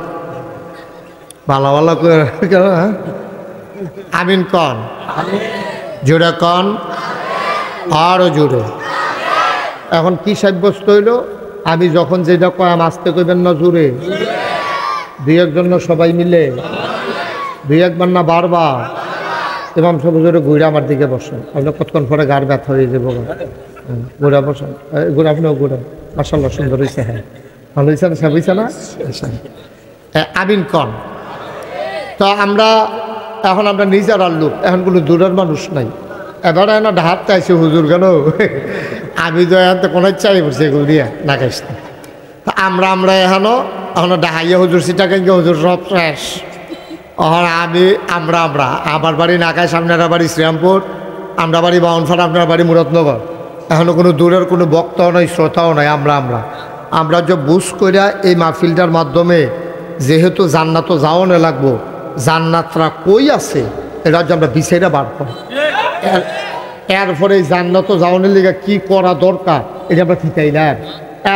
ভালো ভালো করে। হ্যাঁ আমিন কন, জোরে কন, আরো জোরে। এখন কি সাব্যস্ত হইল? আমি যখন যেটা কয় আসতে কইবেন না জোরে, দুই একজন না সবাই মিলে, দুই একবার না বারবার। ইমাম সব জোরে ঘুরে আমার দিকে বসেন, আপনার কতক্ষণ পরে গার ব্যথা হয়ে যাবো, ঘুরা বসেন, ঘুরে আপনিও ঘুরেন। মাশাআল্লাহ সুন্দর হয়েছে, হ্যাঁ ভালো হয়েছে না, সব হয়েছে না, আমিন কন। তো আমরা এখন আমরা নিজের লোক, এখন কোনো দূরের মানুষ নাই। এবারে না ঢাকতে আইসি হুজুর কেন, আমি তো এখন তো কোনো চাই বলছি এগুলো দিয়ে না খাইস না। তা আমরা এখনো ডাহাইয়া হুজুর সিটা কেন হুজুর সব শেষ। এখন আমরা আমার বাড়ি নাকায়, সামনের বাড়ি শ্রীরামপুর, আমরা বাড়ি বাউনফাড়া, আপনার বাড়ি মুরাদনগর। এখনও কোনো দূরের কোনো বক্তাও নাই, শ্রোতাও নাই। আমরা যে বুঝ কইরা এই মাহফিলটার মাধ্যমে যেহেতু জান্নাতও যাওয়ানো লাগবো, জান্নাতরা কই আছে এটা যে আমরা বিচাইরা বার করি। এরপরে এই জান্নাতও যাওয়ানোর লিগে কী করা দরকার এটা আমরা ঠিকাই না।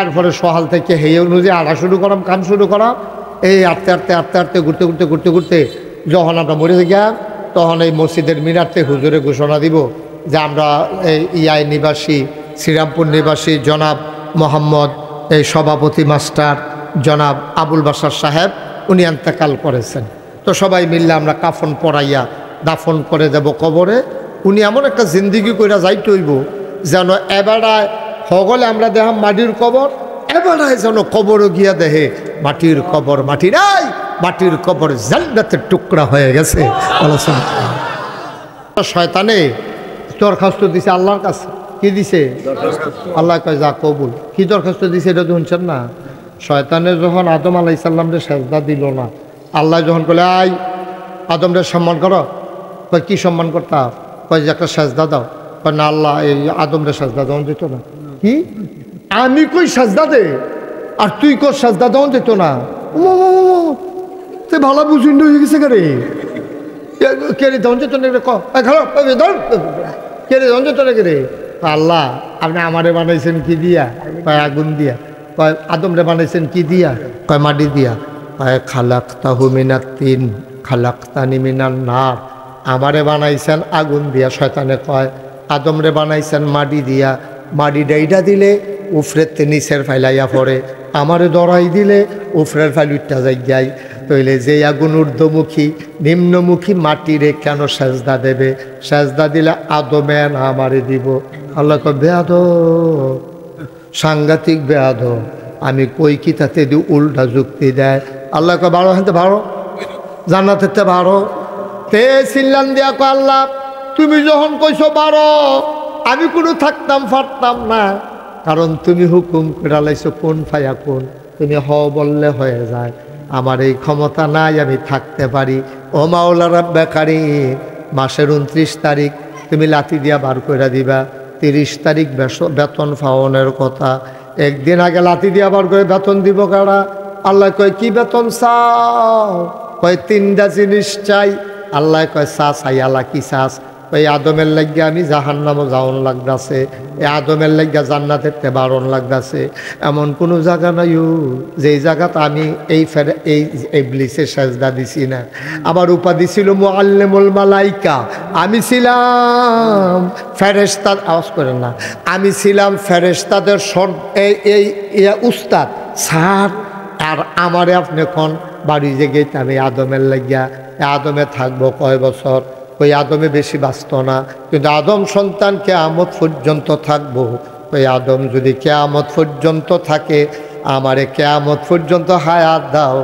এরপরে সহাল থেকে হেয়ে অনুযায়ী আড়া শুরু করাম, কাম শুরু করা। এই আটতে ঘুরতে যখন আমরা মরে গিয়া, তখন এই মসজিদের মিনারতে হুজুরে ঘোষণা দিব যে আমরা এই ইয়াই নিবাসী, শ্রীরামপুর নিবাসী জনাব মোহাম্মদ এই সভাপতি মাস্টার জনাব আবুল বাশার সাহেব উনি ইন্তেকাল করেছেন। তো সবাই মিললে আমরা কাফন পরাইয়া দাফন করে দেব কবরে। উনি এমন একটা জিন্দিগি কইরা যাইতে হইব যেন এবারায় হগলে আমরা দেখাম মাটির কবর, এবারায় যেন কবরও গিয়া দেহে মাটির কবর, মাটি নাই, মাটির কবর জান্নাতের টুকরা হয়ে গেছে। শয়তানে দরখাস্ত দিছে আল্লাহর কাছে। কি দিছে? আল্লাহ কয় যা কবুল। কি দরখাস্ত দিছে এটা তো শুনছেন না? শয়তানে যখন আদম আলাইহিস সালামরে সেজদা দিল না, আল্লাহ যখন বলে আই আদমরে সম্মান করো, কয় কি সম্মান করতাম? কয় যে একটা সেজদা দাও। কয় না আল্লাহ এই আদমরে সেজদা দেওয়া যেত না। কি আমি কই সেজদা দে আর তুই কর সেজদা দেওয়া যেত না? তুই ভালো বুঝুন হয়ে গেছে কে রে, কে রে দেওয়া যেত না? কে রে দেওয়া যেত না কে রে? আল্লাহ আপনি আমারে বানাইছেন কি দিয়া? কয় আগুন দিয়া। কয় আদমরে বানাইছেন কি দিয়া? কয় মাটি দিয়া। কয় খালাকতাহু মিনাত তিন খালাকতানি মিনান নার। আমারে বানাইছেন আগুন দিয়া। শয়তানে কয় আদমরে বানাইছেন মাটি দিয়া, মাটি ডাইডা দিলে উফরের নিচের ফাইলাইয়া পড়ে, আমারে দরাই দিলে উফরের ফাইল উঠটা যাই। তইলে যে আগুন ঊর্ধ্বমুখী নিম্নমুখী মাটিরে কেন সেজদা দেবে? সেজদা দিলে আদমে না আমারে দিব। আল্লাহ কয় বেয়াদব, সাংঘাতিক বেয়াদব, আমি কই কি তাতে দি উল্টা যুক্তি দেয়। আল্লাহ কয় বারো হাতে ভাড়ো, জান্নাতেতে ভাড়ো। তে সিল্লান দিয়া কয় আল্লাহ তুমি যখন কইছো বারো, আমি কোনো থাকতাম পারতাম না, কারণ তুমি হুকুম করে লাইছো কোন ফায়া কোন, তুমি হ বললে হয়ে যায়। আমার এই ক্ষমতা নাই আমি থাকতে পারি। ও মাওলা রাব্বে কারীম, মাসের 29 তারিখ তুমি লাথি দিয়া বার করে দিবা, 30 তারিখ বেতন পাওনের কথা, একদিন আগে লাথি দিয়া বার করে বেতন দিব কারা? আল্লাহ কয় কি বেতন চাও? কয় 3টা জিনিস চাই। আল্লাহ কয় চাই। আল্লাহ কি চাস? ওই আদমের লাগিয়া আমি জাহান্নামও যাওন লাগতেছে, এই আদমের লাগিয়া জান্নাতের তে বারণ লাগতেছে। এমন কোনো জায়গা নাই যেই জায়গাতে আমি এই ইবলিসের সাজদা দিছি না। আমার উপাধি ছিল মুআল্লিমুল মালাইকা। আমি ছিলাম ফেরেশতার, আওয়াজ করেন না, আমি ছিলাম ফেরেশতাদের উস্তাদ স্যার। আর আমারে আপনি কোন বাড়ি যে গেতে আমি আদমের লাগিয়া, আদমে থাকবো কয় বছর? ওই আদমে বেশি বাঁচত না, কিন্তু আদম সন্তান কিয়ামত পর্যন্ত থাকবো। ওই আদম যদি কিয়ামত পর্যন্ত থাকে, আমারে কিয়ামত পর্যন্ত হায়াত দাও,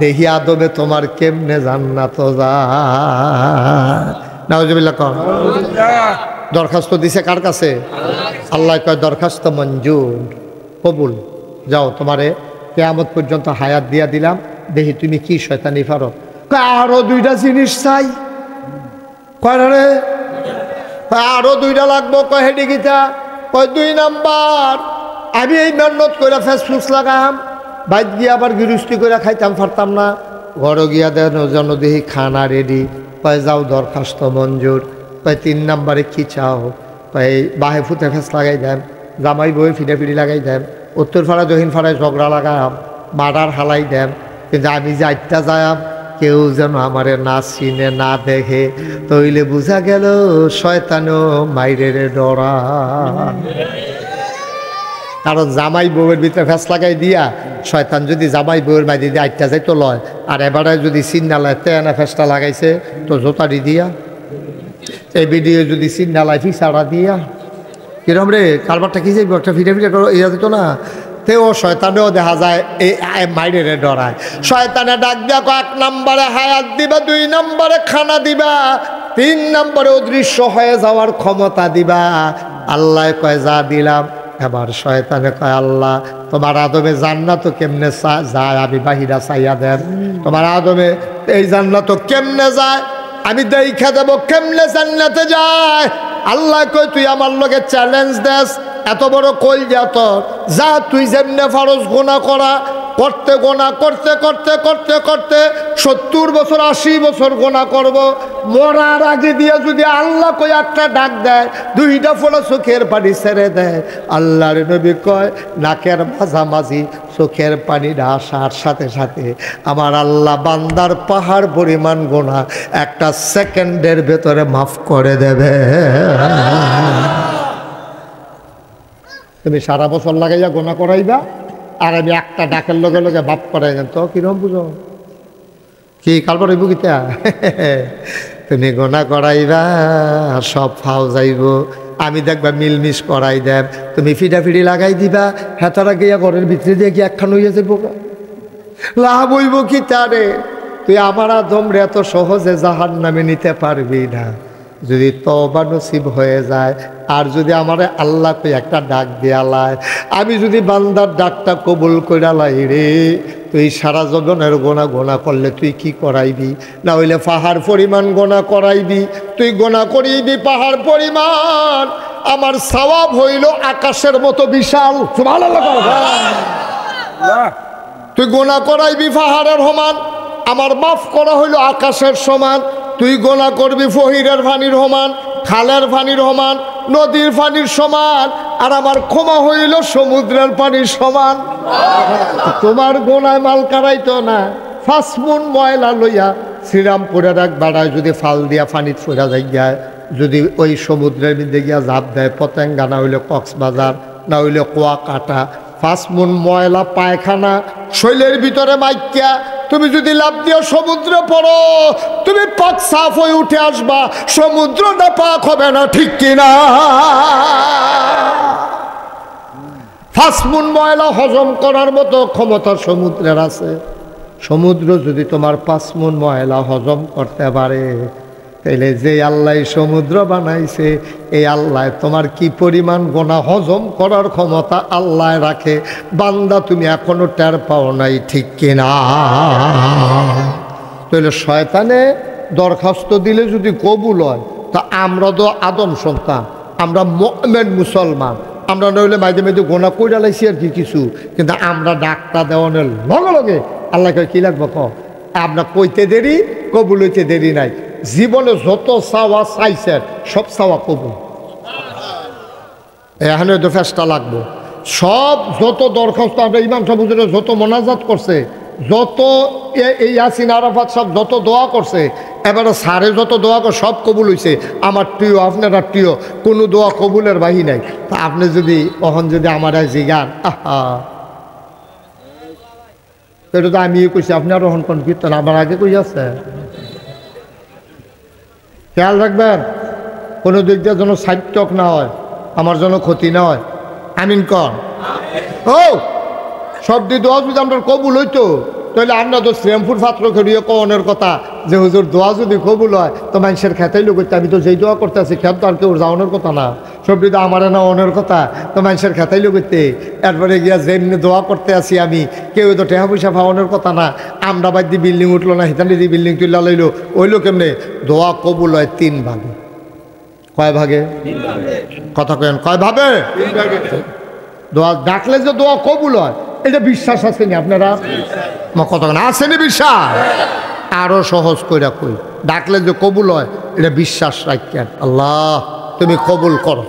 দেখি আদমে তোমার কেমনে জান্নাত যায়। নাউজুবিল্লাহ কর। দরখাস্ত দিছে কার কাছে? আল্লাহ কয় দরখাস্ত মঞ্জুর, কবুল। যাও, তোমারে কিয়ামত পর্যন্ত হায়াত দিয়া দিলাম, দেখি তুমি কি শয়তানি পারো। আরো 2টা জিনিস চাই। কয়রে? আরো 2টা লাগবো। কয় হেডি গীতা? কয় 2 নাম্বার। আমি এই মেহনত করে ফেসফুস লাগাম, বাইক গিয়ে আবার গৃহস্থী করে খাইতাম পারতাম না। ঘরে গিয়া দেন যেন দেখি খানা রেডি। কয় যাও, দরখাস্ত মঞ্জুর। কয় 3 নাম্বারে কি চাও? কয় বাহে ফুতে ফেস লাগাই দেন, জামাই বই ফিরে ফিরি লাগাই দেন, উত্তর ফাড়ায় দক্ষিণ ফাড়ায় ঝগড়া লাগাম, মার্ডার হালাই দেন, কিন্তু আমি যে 8টা যায়াম কেউ যেন আমারে না চিনে না দেখে, তইলে বুঝা গেল শয়তানও মাইরের ডরা। কারণ জামাই বউয়ের ভিতরে ফেস লাগাই দিয়া শয়তান যদি জামাই বউয়ের মাই দিয়ে 8টা যাইতো লয়, আর এবারে যদি চিন্না লয় তেনা ফেসটা লাগাইছে তো জোতারি দিয়া, এই ভিডিও যদি চিন্না লাই ফিসাড়া দিয়া, কিরম রে কারবারটা কি যাইব? একটা ফিরে ফিরে ইয়া দিত না, তেও শয়তানেও দেখা যায় এই মাইরে ডরায়। শয়তানে ডাক দিয়া 1 নম্বরে হায়াত দিবা, 2 নম্বরে খানা দিবা, 3 নম্বরে অদৃশ্য হয়ে যাওয়ার ক্ষমতা দিবা। আল্লাহ কয় যা দিলাম। এবার শয়তানে কয় আল্লাহ তোমার আদমে জান্নাত কেমনে যায়? আমি বাহিরা চাইয়া দেন, তোমার আদমে এই জান্নাত কেমনে যায় আমি দেখা দেব কেমনে জান্নাতে যায়। আল্লাহ কয় তুই আমার লগে চ্যালেঞ্জ দেস, এত বড় কলজা তোর, যা তুই যেমনে ফারজ গোনা করা করতে গোনা করতে করতে করতে করতে 70 বছর 80 বছর গোনা করব, মরার আগে দিয়ে যদি আল্লাহ কই একটা ডাক দেয়, 2টা ফোঁটা চোখের পানি ছেড়ে দেয়, আল্লাহর নবী কয় নাকের মাঝামাঝি চোখের পানিটা আসার সাথে সাথে আমার আল্লাহ বান্দার পাহাড় পরিমাণ গোনা 1 সেকেন্ডের ভেতরে মাফ করে দেবে। তুমি সারা বছর লাগাইয়া গোনা করাইবা, আর আমি একটা ডাকের লগে লগে বাপ করাই দেন, তো কিরম বুঝো? কি কালবার হইব কিতা? তুমি গোনা করাইবা সব ফাও যাইব, আমি দেখবা মিলমিশ করাই দেব, তুমি ফিডাফিডি লাগাই দিবা, হেতারা গিয়া ঘরের ভিতরে দিয়ে কি একখান হইয়া যাইব, লাভ হইব কি তারে? তুই আমার আদম রে এত সহজে জাহান্নামে নিতে পারবি না। যদি তওবা নসিব হয়ে যায়, আর যদি আমারে আল্লাহ কই একটা ডাক দেয়ালায়, আমি যদি বান্দার ডাকটা কবুল কইরালাই রে, তুই সারা জীবনের গোনা গোনা করলে তুই কি করাইবি? না হইলে পাহাড় পরিমাণ গোনা করাইবি, তুই গোনা করিবি পাহাড় পরিমাণ, আমার সওয়াব হইল আকাশের মতো বিশাল। সুবহানাল্লাহ। তুই গোনা করাইবি পাহাড়ের সমান, আমার মাফ করা হইল আকাশের সমান। তুই গোনা করবি ফহিরের পানির সমান, খালের পানির সমান, নদীর পানির সমান, আর আমার ক্ষমা হইল সমুদ্রের পানির সমান। তোমার গোনায় মাল কারাইতো না, 5 মণ ময়লা লইয়া শ্রীরামপুরের এক বেড়ায় যদি ফাল দিয়া পানিত ফেরা যায়, যদি ওই সমুদ্রের মধ্যে গিয়া ঝাঁপ দেয়, পতেঙ্গা না হইলে কক্সবাজার না হইলে কুয়াকাটা, 5 মণ ময়লা পায়খানা শৈলের ভিতরে মাইকিয়া তুমি যদি লাভ দিয়ে সমুদ্রে পড়ো, তুমি পাক সাফ হয়ে উঠে আসবা, সমুদ্রটা পাক হবে না, ঠিক কিনা? 5 মণ ময়লা হজম করার মতো ক্ষমতা সমুদ্রের আছে। সমুদ্র যদি তোমার 5 মণ ময়লা হজম করতে পারে, তাইলে যে আল্লাহ সমুদ্র বানাইছে এই আল্লাহ তোমার কি পরিমাণ গোনা হজম করার ক্ষমতা আল্লাহ রাখে, বান্দা তুমি এখনো টের পাও নাই, ঠিক কিনা? তাহলে শয়তানে দরখাস্ত দিলে যদি কবুল হয়, তা আমরা তো আদম সন্তান, আমরা মুমিন মুসলমান, আমরা নইলে মাঝে মাঝে গোনা কইরা লাইছি আর কি কিছু, কিন্তু আমরা ডাকটা দেওয়ানোর লগে লগে আল্লাহকে কি লাগবো আপনার কইতে দেরি, কবুল হইতে দেরি নাই। জীবনে যত চাওয়া চাইছে সব চাওয়া কবুল, এখানে তো ফেসটা লাগবো। সব যত দরখাস্ত আমরা ইমাম সাহেব হুজুরে যত মোনাজাত করছে, যত এই ইয়াসিন আরাফাত সব যত দোয়া করছে, এবারে সারে যত দোয়া করে সব কবুল হয়েছে। আমার প্রিয়, আপনারা প্রিয়, কোনো দোয়া কবুলের বাহি নাই। তা আপনি যদি কখন যদি আমার জিগান, আহা এটা তো আমি কইছি, আপনি আরো হন কোন কীর্তন আমার আগে কই আছে। খেয়াল রাখবেন কোনো দিক দিয়ে যেন সাইটক না হয়, আমার যেন ক্ষতি না হয়। আমিন কন। ও সব দিয়ে দোয়া যদি আমরা কবুল হইতো, তাহলে আমরা তো শ্রীরামপুর পাত্র করিয়ে কনের কথা যে হুজুর দোয়া যদি কবুল হয় তো মানুষের খেতেই লোক, আমি তো যেই দোয়া করতে আছি খেত তো আর কেউ যাওয়ানোর কথা না, সব তো আমার না অনের কথা, তো মানুষের খেতেই লোকতে এরপরে গিয়া যেমনি দোয়া করতে আছি আমি, কেউ তো টেহা পয়সা পাওয়ানোর কথা না। আমরা বাদ দিয়ে বিল্ডিং উঠলো না, হিতানি দিয়ে বিল্ডিং তুলে লইলো, ওইলো কেমনে? দোয়া কবুল হয় 3 ভাগে। কয় ভাগে? কথা কেন কয় ভাবে? দোয়া ডাকলে যে দোয়া কবুল হয় এটা বিশ্বাস আসেনি আপনারা? কথা আসেনি বিশ্বাস? আরো সহজ কইরা কই, ডাকলে যে কবুল হয় এটা বিশ্বাস রাখেন। আল্লাহ তুমি কবুল করো।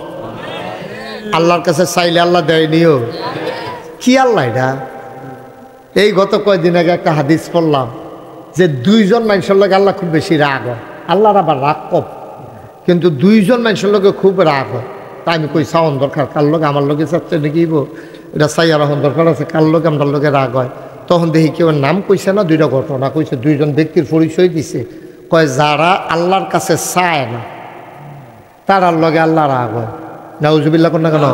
আল্লাহর কাছে চাইলে আল্লাহ দেয়নিও। কি আল্লাহ এটা? এই গত কয়েকদিন আগে একটা হাদিস পড়লাম যে 2জন মানুষের লোক আল্লাহ খুব বেশি রাগ হয়। আল্লাহর আবার রাগ কম, কিন্তু 2জন মানুষের লোকে খুব রাগ হয়। তা আমি কই চাওয়ান দরকার, কার লোক আমার লোকে চাচ্ছে নাকি এটা চাইয়া রাখুন দরকার আছে, কার লোকে আমার লোকে রাগ হয়। তখন দেখি কেউ নাম কইছে না, 2টা ঘটনা কইছে, 2জন ব্যক্তির পরিচয় দিছে। কয় যারা আল্লাহর কাছে চায় না তারার লগে আল্লাহ রাগ হয়। নাউজুবিল্লাহ কোন না কেন?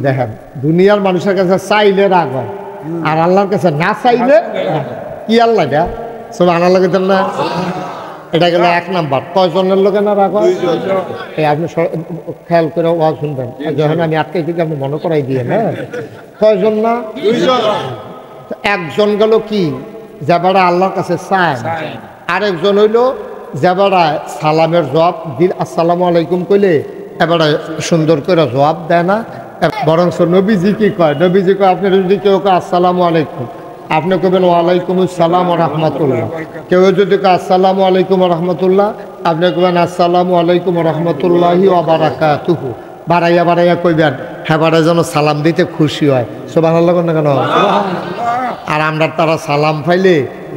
দেখেন দুনিয়ার মানুষের কাছে চাইলে রাগ হয়, আর আল্লাহর কাছে না চাইলে কি আল্লাহ এটা সব আনার লাগে না। এটা গেল 1 নাম্বার। কয়জনের লোকে না রাগ হয়? এই আপনি খেয়াল করে ওয়াজ শুনবেন, যখন আমি আটকাই থেকে আপনি মনে করাই দিয়ে। হ্যাঁ, কয়জন না? 2জন। একজন গেল কি যাবারা আল্লাহর কাছে চায়, আরেকজন হইল যাবারা সালামের জবাব দিল, আসসালামু আলাইকুম কইলে এবারে সুন্দর করে জবাব দেয় না, বরং নবীজি কি কয়? নবীজি কয় আপনি যদি কেউ কয় আসসালামু আলাইকুম, আপনি কবেন ওয়ালাইকুম আসসালাম ওয়া রাহমাতুল্লাহ। কেউ যদি কয় আসসালামু আলাইকুম ওয়া রাহমাতুল্লাহ, আপনি কবেন আসসালামু আলাইকুম ওয়া রাহমাতুল্লাহি ওয়া বারাকাতুহু। বাড়াইয়া বাড়াইয়া কইবেন, হ্যাঁ বাড়া যেন সালাম দিতে খুশি হয়। সুবহানাল্লাহ না কেন? আর আমরা তারা সালাম পাইলে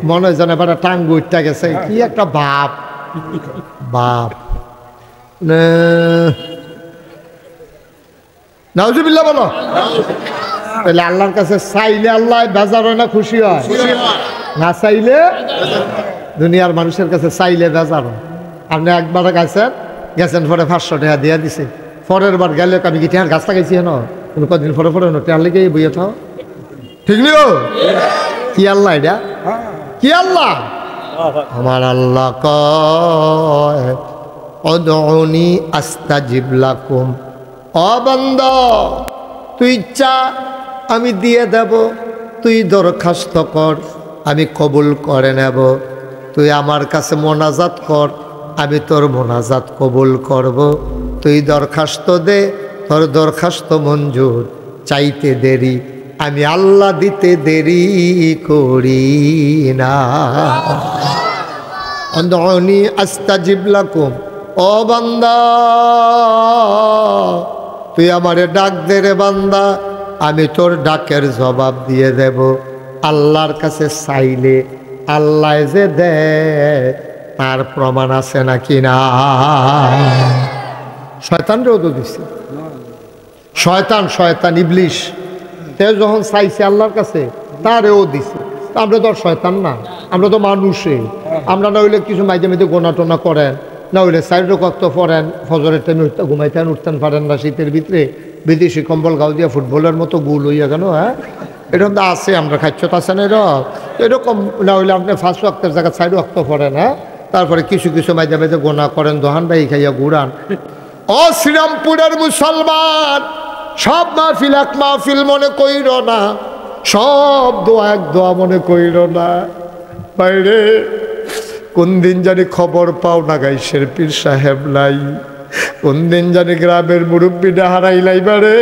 মনে হয় যেন এবারে টাঙ্গু উঠতে গেছে, কি একটা ভাব ভাব। নাউজুবিল্লাহ বলো। তাহলে আল্লাহর কাছে চাইলে আল্লাহ বেজার হয় না খুশি হয়? না চাইলে দুনিয়ার মানুষের কাছে চাইলে বেজার হয়। আপনি একবার গেছেন পরে 500 টাকা দিয়ে দিছে, পরের বার গেলে আমি কি টেহার গাছ লাগাইছি হেন কোনো কদিন পরে পরে টেহার লেগে বইয়ে থাও, ঠিক নিও। কি আল্লাহ এটা? কি আল্লাহ? আমার আল্লাহ কয় উদউনি আস্তাজিব লাকুম। ও বান্দা তুই চা আমি দিয়ে দেব, তুই দরখাস্ত কর আমি কবুল করে নেব, তুই আমার কাছে মোনাজাত কর আমি তোর মোনাজাত কবুল করব, তুই দরখাস্ত দে তোর দরখাস্ত মঞ্জুর, চাইতে দেরি আমি আল্লাহ দিতে দেরি করি না। উদউনি আস্তাজিব লাকুম। ও বান্দা তুই আমারে ডাক দে রে বান্দা, আমি তোর ডাকের জবাব দিয়ে দেব। আল্লাহর কাছে চাইলে আল্লাহ যে দে তার প্রমাণ আছে নাকি না? শয়তানরেও তো দিছে। শয়তান ইবলিশ সে যখন চাইছে আল্লাহর কাছে তারেও দিছে। আমরা তো আর শয়তান না, আমরা তো মানুষে। আমরা না হইলে কিছু মাঝে মাঝে গোনা টোনা করেন, না হইলে 4 রাকাত পড়েন, ফজরের টাইমে ঘুমাইতেন উঠতেন পারেন না, শীতের ভিতরে বিদেশি কম্বল গাও দিয়া ফুটবলের মতো গুল হইয়া কেন? হ্যাঁ, এরকম তো আছে, আমরা খাচ্ছত আছে না এরকম। না হইলে আপনি 5 ওয়াক্তের জায়গায় 4 ওয়াক্ত পড়েন। হ্যাঁ, তারপরে কিছু কিছু মাঝে মাঝে গোনা করেন, দোহান ভাই খাইয়া ঘুরান। ও শ্রীরামপুরের মুসলমান, সব মাহফিল এক মাহফিল মনে কইর না, সব দোয়া এক দোয়া মনে কইর না। বাইরে কোন দিন জানি খবর পাও না গাইশের পীর সাহেব নাই, কোন দিন জানি গ্রামের মুরব্বীরা হারাইলাইবারে।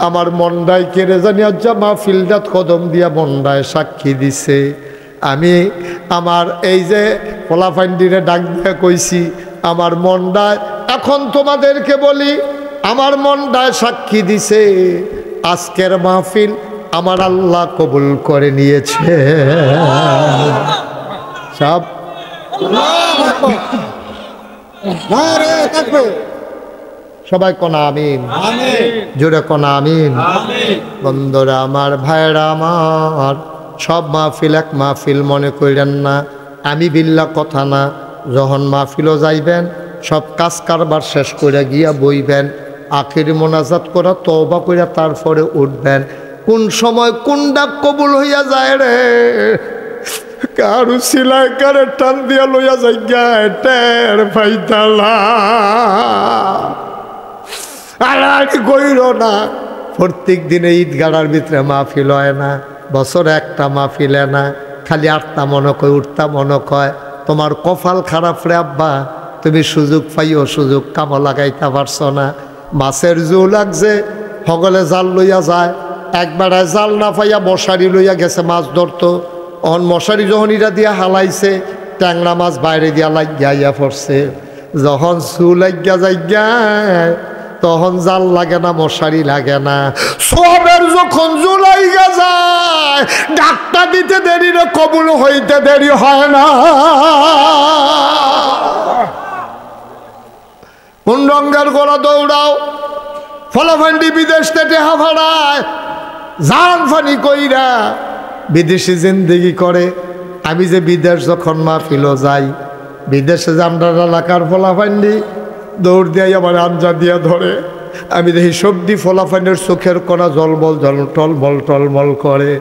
আমার মন্ডায় কেড়ে জানি আজ মাহফিলটা কদম দিয়া মন্ডায় সাক্ষী দিছে। আমি আমার এই যে পোলাফান্ডিরে ডাক দিয়া কইছি, আমার মন্ডায় এখন তোমাদেরকে বলি, আমার মন্ডায় সাক্ষী দিছে আজকের মাহফিল আমার আল্লাহ কবুল করে নিয়েছে। সব সবাই কোনা আমিন, জোরে কোনা আমিন। বন্ধুরা আমার, ভাইরা আমার, সব মাহফিল এক মাহফিল মনে করেন না। আমি বিল্লা কথা না, যখন মাহফিলও যাইবেন সব কাজ কারবার শেষ করে গিয়া বইবেন, আখির মোনাজাত করা তওবা কইরা তারপরে উঠবেন। কোন সময় কোন ডাক কবুল হইয়া যায় রে, কারু সিলাই কারে টান দিয়া লইয়া যাই টের পাইতালা। আর কইর না, প্রত্যেক দিনে ঈদগাড়ার ভিতরে মাহফিল হয় না, বছরে একটা মাহফিল না, খালি আটটা মনে কয় উঠতা মনে কয়। তোমার কপাল খারাপ রে আব্বা, তুমি সুযোগ পাইও সুযোগ কামো লাগাইতে পারছো না। মাছের জো লাগছে, সকলে জাল লইয়া যায়, একবার জাল না পাইয়া মশারি লইয়া গেছে মাছ ধরতো। অন মশারি যখন ইরা দিয়া হালাইছে, ট্যাংরা মাছ বাইরে দিয়া লাগিয়া পড়ছে। যখন জু লাগিয়া যাইগায় তখন জাল লাগে না, মশারি লাগে না। সবের যখন জু লাইগা যায়, ডাক্তার দিতে দেরি না, কবুল হইতে দেরি হয় না। কোন রঙ্গের গোড়া দৌড়াও, ফলাফান্ডি বিদেশ থেকে হাফাড়ায় জান ফানি কইরা বিদেশি জিন্দেগি করে। আমি যে বিদেশ যখন মাহফিলও যাই, বিদেশে যে আমরা এলাকার ফলাফান্ডি দৌড় দিয়ে আমার আঞ্জা দিয়া ধরে, আমি দেখি সবজি ফলাফান্ডের চোখের কোনা জলবল জল টলমল টলমল করে।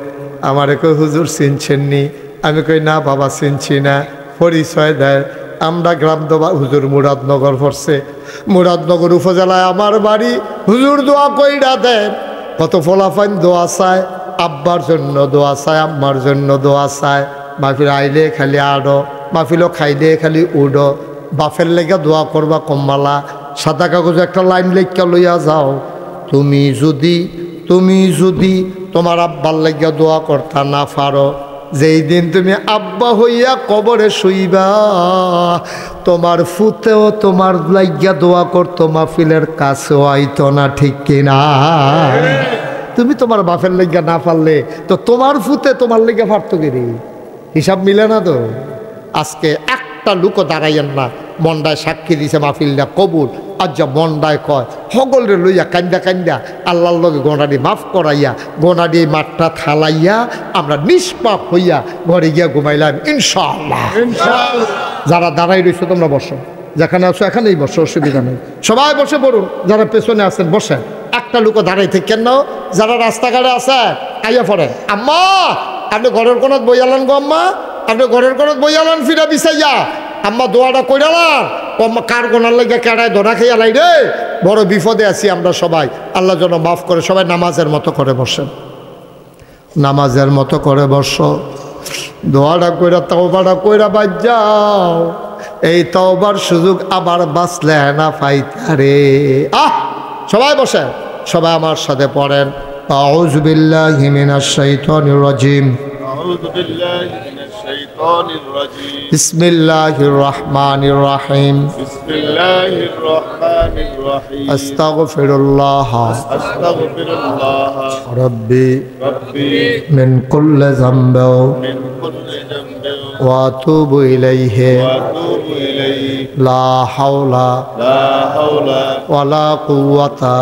আমারে কই হুজুর চিনছেননি? আমি কই না বাবা চিনছি না। পরিচয় দেয়, আমরা গ্রাম দোবা হুজুর মুরাদনগর পড়ছে, মুরাদনগর উপজেলায় আমার বাড়ি। হুজুর দোয়া কইরা দেন। কত ফলাফাইন দোয়া চায়, আব্বার জন্য দোয়া চায়, আম্মার জন্য দোয়া চায়। মাহফিল আইলে খালি আড়ো, মাহফিলও খাইলে খালি উডো। বাফের লেগে দোয়া করবা কম্মালা, সাদা কাগজে একটা লাইন লেখা লইয়া যাও, তুমি যদি তোমার আব্বার লেগে দোয়া করতা না পারো, যেই দিন তুমি আব্বা হইয়া কবরে শুইবা, তোমার ফুতেও তোমার লাগিয়া দোয়া করতো, মাহফিলের কাছেও আইতো না, ঠিক কিনা? তুমি তোমার বাপের লেগা না পারলে তো তোমার ফুতে তোমার লেগে পারতো গেরি, হিসাব মিলে না তো। আজকে একটা লুকো দাঁড়াইয়েন না, মন্ডায় সাক্ষী দিছে মাহফিলটা কবুল। আজ যা মন্ডায় কয় সকলরে লইয়া কান্দা কান্দা আল্লাহর লগে গোনাডি মাফ করাইয়া, গোনাডি মাঠটা থালাইয়া আমরা নিষ্পাপ হইয়া ঘরে গিয়া ঘুমাইলাম ইনশাআল্লাহ। যারা দাঁড়াই রয়েছে তোমরা বসো, যেখানে আছো এখানেই বসো, অসুবিধা নেই। সবাই বসে পড়ুন, যারা পেছনে আছেন বসেন। একটা লুকো দাঁড়াইতে কেন? যারা রাস্তাঘাটে আছে আইয়া পড়েন। আম্মা আপনি ঘরের কোনাত বইয়ালেন গো, আম্মা আপনি ঘরের কোনাত বইয়ালেন, ফিরা বিছাইয়া আম্মা দোয়াটা কইরালাম। আম্মা কার গোনার লেগে কেড়ায় ধরা খাইয়া লাই রে, বড় বিপদে আছি আমরা সবাই, আল্লাহ যেন মাফ করে। সবাই নামাজের মতো করে বসেন, নামাজের মতো করে বসো। দোয়াটা কইরা তওবাটা কইরা বাদ যাও। এই তওবার সুযোগ আবার বাঁচলে না পাইতারে। সবাই বসেন, সবাই আমার সাথে পড়েন আউযু বিল্লাহি মিনাশ শাইতানির রাজিম। আউযু বিল্লাহি মিনাশ শাইতানির রাজিম। বিসমিল্লাহির রহমানির রহিম। বিসমিল্লাহির রহমানির রহিম। আস্তাগফিরুল্লাহ রাব্বি মিন কুল্লি যামবিন ওয়া আতুবু ইলাইহি লা হাওলা ওয়ালা কুওয়াতা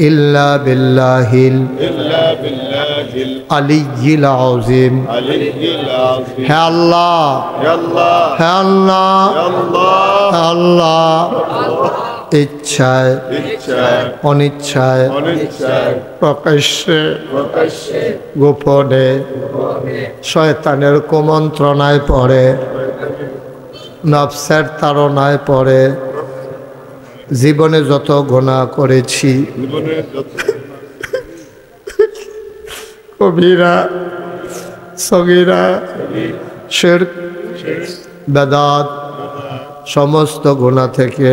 ইল্লা বিল্লাহিল আলিয়্যিল আযীম। হে আল্লাহ, হে আল্লাহ, হে আল্লাহ, ইচ্ছায় অনিচ্ছায় প্রকাশ্যে গোপনে শয়তানের কুমন্ত্রণায় পড়ে নফসের তাড়নায় পড়ে জীবনে যত গুনাহ করেছি কবিরা সগীরা শিরক বেদাত সমস্ত গুনাহ থেকে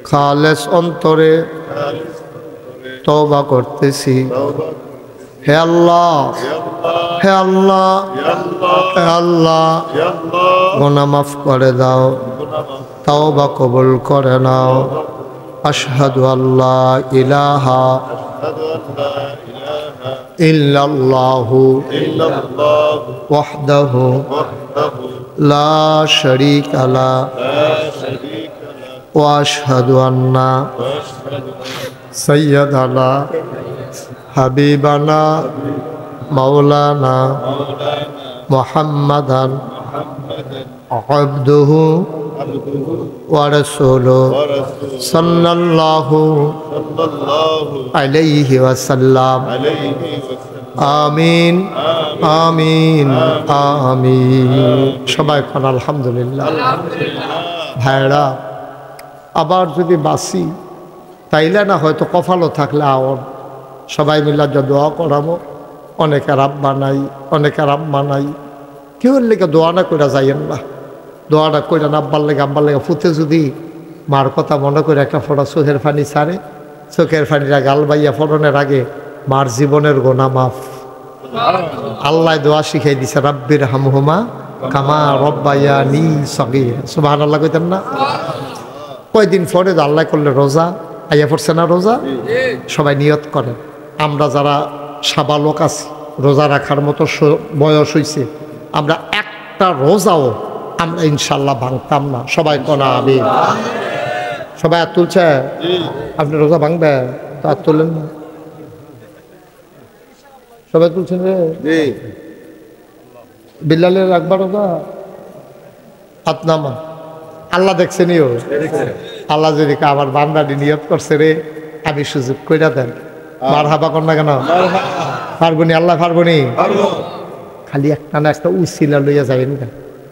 খালেস অন্তরে তওবা করতেছি। হে আল্লাহ, হে আল্লাহ, হে আল্লাহ, গুনাহ মাফ করে দাও, তওবা কবুল করে নাও। আশহাদু আল্লা ইলাহা ইল্লাল্লাহু ওয়াহদাহু লা শারীকা লাহু ওয়া আশহাদু আন্না সাইয়্যিদানা হাবিবানা মাওলানা মুহাম্মাদান আবদুহু ওয়া রাসূলুহু সাল্লাল্লাহু আলাইহি ওয়াসাল্লাম। আমিন আমিন আমিন। সবাই কোন আলহামদুলিল্লাহ। ভাইরা, আবার যদি বাসি তাইলে না হয়তো কপালও থাকলে আওয়ার সবাই মিলে যে দোয়া করাবো। অনেকের আব্বা নাই, অনেকের আম্মা নাই, কেউ লেগে দোয়া না করে যাইয়েন না। দোয়াটা করে না আব্বার লেগে ফুটে যদি মার কথা মনে করে একটা ফোঁটা চোখের পানি ছাড়ে, চোখের পানিটা গাল বাইয়া ফোড়নের আগে মার জীবনের গোনা মাফ। আল্লাহ দোয়া শিখাই দিছে, রাব্বির হামহুমা কামা রব্বায়ানি সগীর। সুবহানাল্লাহ কইতেন না? কয়দিন পরে আল্লাহ করলে রোজা আইয়া পড়ছে না? রোজা সবাই নিয়ত করেন। আমরা যারা সাবালক আছি, রোজা রাখার মতো বয়স হয়েছে, আমরা একটা রোজাও আমরা ইনশাল্লাহ ভাঙতাম না। সবাই কোনা আমি সবাই হাত তুলছে। আপনি রোজা ভাঙবে তো হাত তুলেন না? সবাই তুলছেন রে? বিল্লালের রাখবা রোজা? হাত নামা। আল্লাহ দেখছেন, আল্লাহ যদি আমার বান্দাটি নিয়ত করছে রে, আমি সুযোগ কইরা দেন। মারহাবা কর না কেন? পারবনি? আল্লাহ পারবনি? খালি একটা না একটা উসিলা লইয়া যাবেন না,